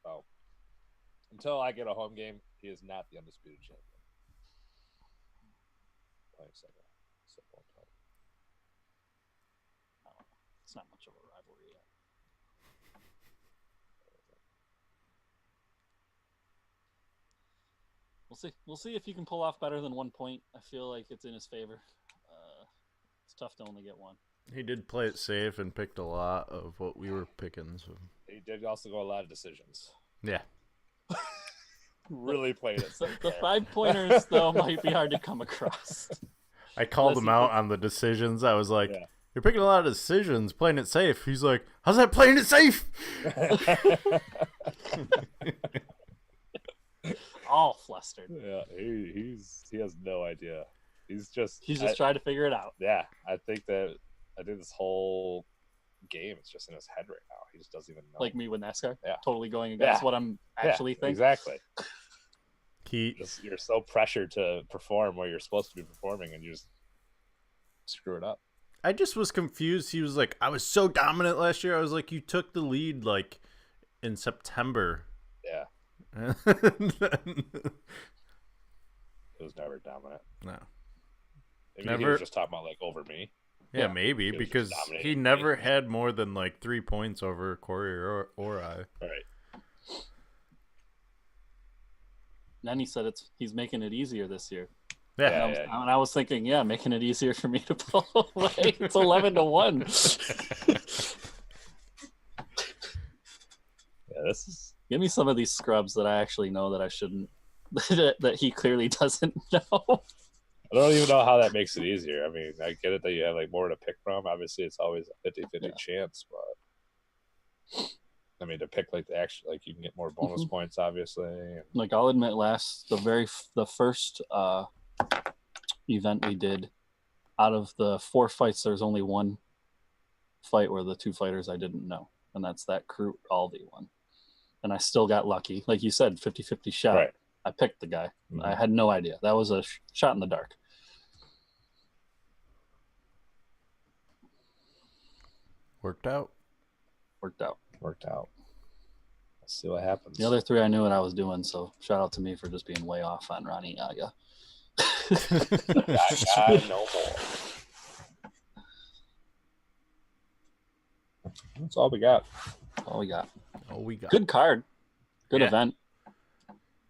Oh. Until I get a home game, he is not the undisputed champion. Playing second. It's not much of a rivalry yet. We'll see. We'll see if he can pull off better than 1 point. I feel like it's in his favor. It's tough to only get one. He did play it safe and picked a lot of what we were picking. So He did also go a lot of decisions. yeah, Really played it. So the 5-pointers, though, might be hard to come across. I called Unless him he out picks- on the decisions. I was like, Yeah. "You're picking a lot of decisions, playing it safe." He's like, "How's that playing it safe?" All flustered. Yeah, he has no idea. He's just trying to figure it out. Yeah, I think this whole game is just in his head right now. He just doesn't even know. Like me with NASCAR. Yeah. Totally going against Yeah. what I'm actually thinking. Exactly. He You're so pressured to perform where you're supposed to be performing, and you just screw it up. I just was confused. He was like, "I was so dominant last year." I was like, "You took the lead like in September." Yeah, No. it was never dominant. Maybe he Never- was just talking about like over me. Yeah, maybe He was just because dominating he me. never had more than like 3 points over Corey or I. All right. Then he said he's making it easier this year. Yeah. And I was thinking, making it easier for me to pull away. It's 11-1. Yeah, this is Give me some of these scrubs that I actually know that I shouldn't. that he clearly doesn't know. I don't even know how that makes it easier. I mean, I get it that you have like more to pick from. Obviously, it's always a 50-50 chance, but I mean, to pick like the actual, like you can get more bonus points, obviously. And Like I'll admit, the first event we did, out of the 4 fights, there's only one fight where the 2 fighters I didn't know, and that's that Crute Aldi one. And I still got lucky, like you said, 50-50 shot. Right. I picked the guy. Mhm. I had no idea. That was a shot in the dark. Worked out. Worked out. worked out. Let's see what happens. The other 3 I knew what I was doing, so shout out to me for just being way off on Ronnie Aga. I no more. That's all we got. All we got. Oh, we got. Good card. Good Yeah. event.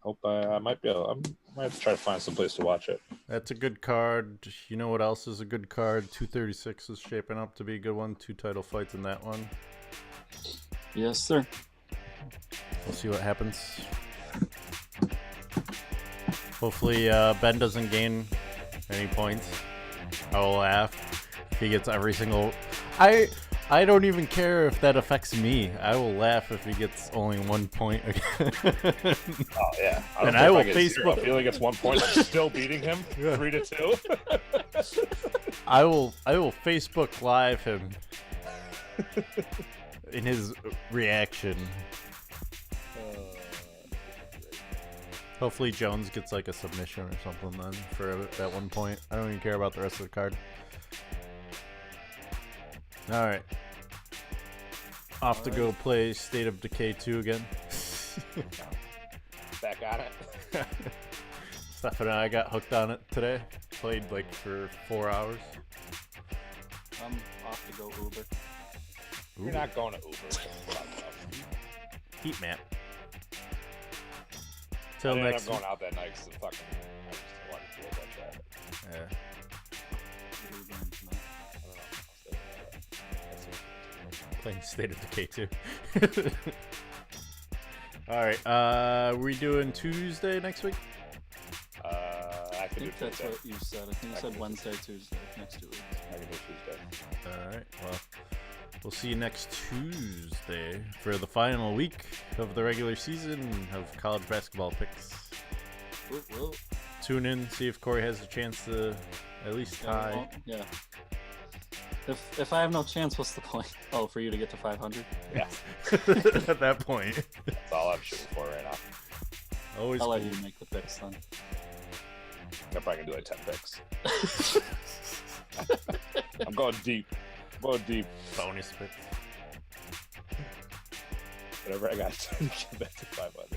Hope I might be able. I might have to try to find some place to watch it. That's a good card. You know what else is a good card? 236 is shaping up to be a good one. 2 title fights in that one. Yes, sir. We'll see what happens. Hopefully, Ben doesn't gain any points. I will laugh if he gets every single. I don't even care if that affects me. I will laugh if he gets only 1 point again. Oh yeah, And I will get zero. Facebook- If he only gets 1 point, I'm still beating him 3-2. I will Facebook Live him in his reaction. Hopefully Jones gets like a submission or something then for at one point. I don't even care about the rest of the card. All right. Off to go play State of Decay 2 again. Back on it. Stefan and I got hooked on it today. Played like for 4 hours. I'm off to go Uber. You're not going to Uber. Heat map. I Till ended next up going out that night because I just wanted to feel that traffic. Yeah. Playing State of Decay 2. Alright, we doing Tuesday next week? I I can do think that's Tuesday. what you said. I think you said Wednesday, Tuesday, next 2 weeks. I can do Tuesday. Alright, well, we'll see you next Tuesday for the final week of the regular season of college basketball picks. Whoop, whoop. Tune in, see if Corey has a chance to at least tie. Yeah. If I have no chance, what's the point? Oh, for you to get to 500? Yeah, At that point. that's all I'm shooting for right now. Always I'll cool. let you make the picks then. I'm probably gonna do like 10 picks. I'm going deep. Bonus pick. Whatever I got to get back to 500.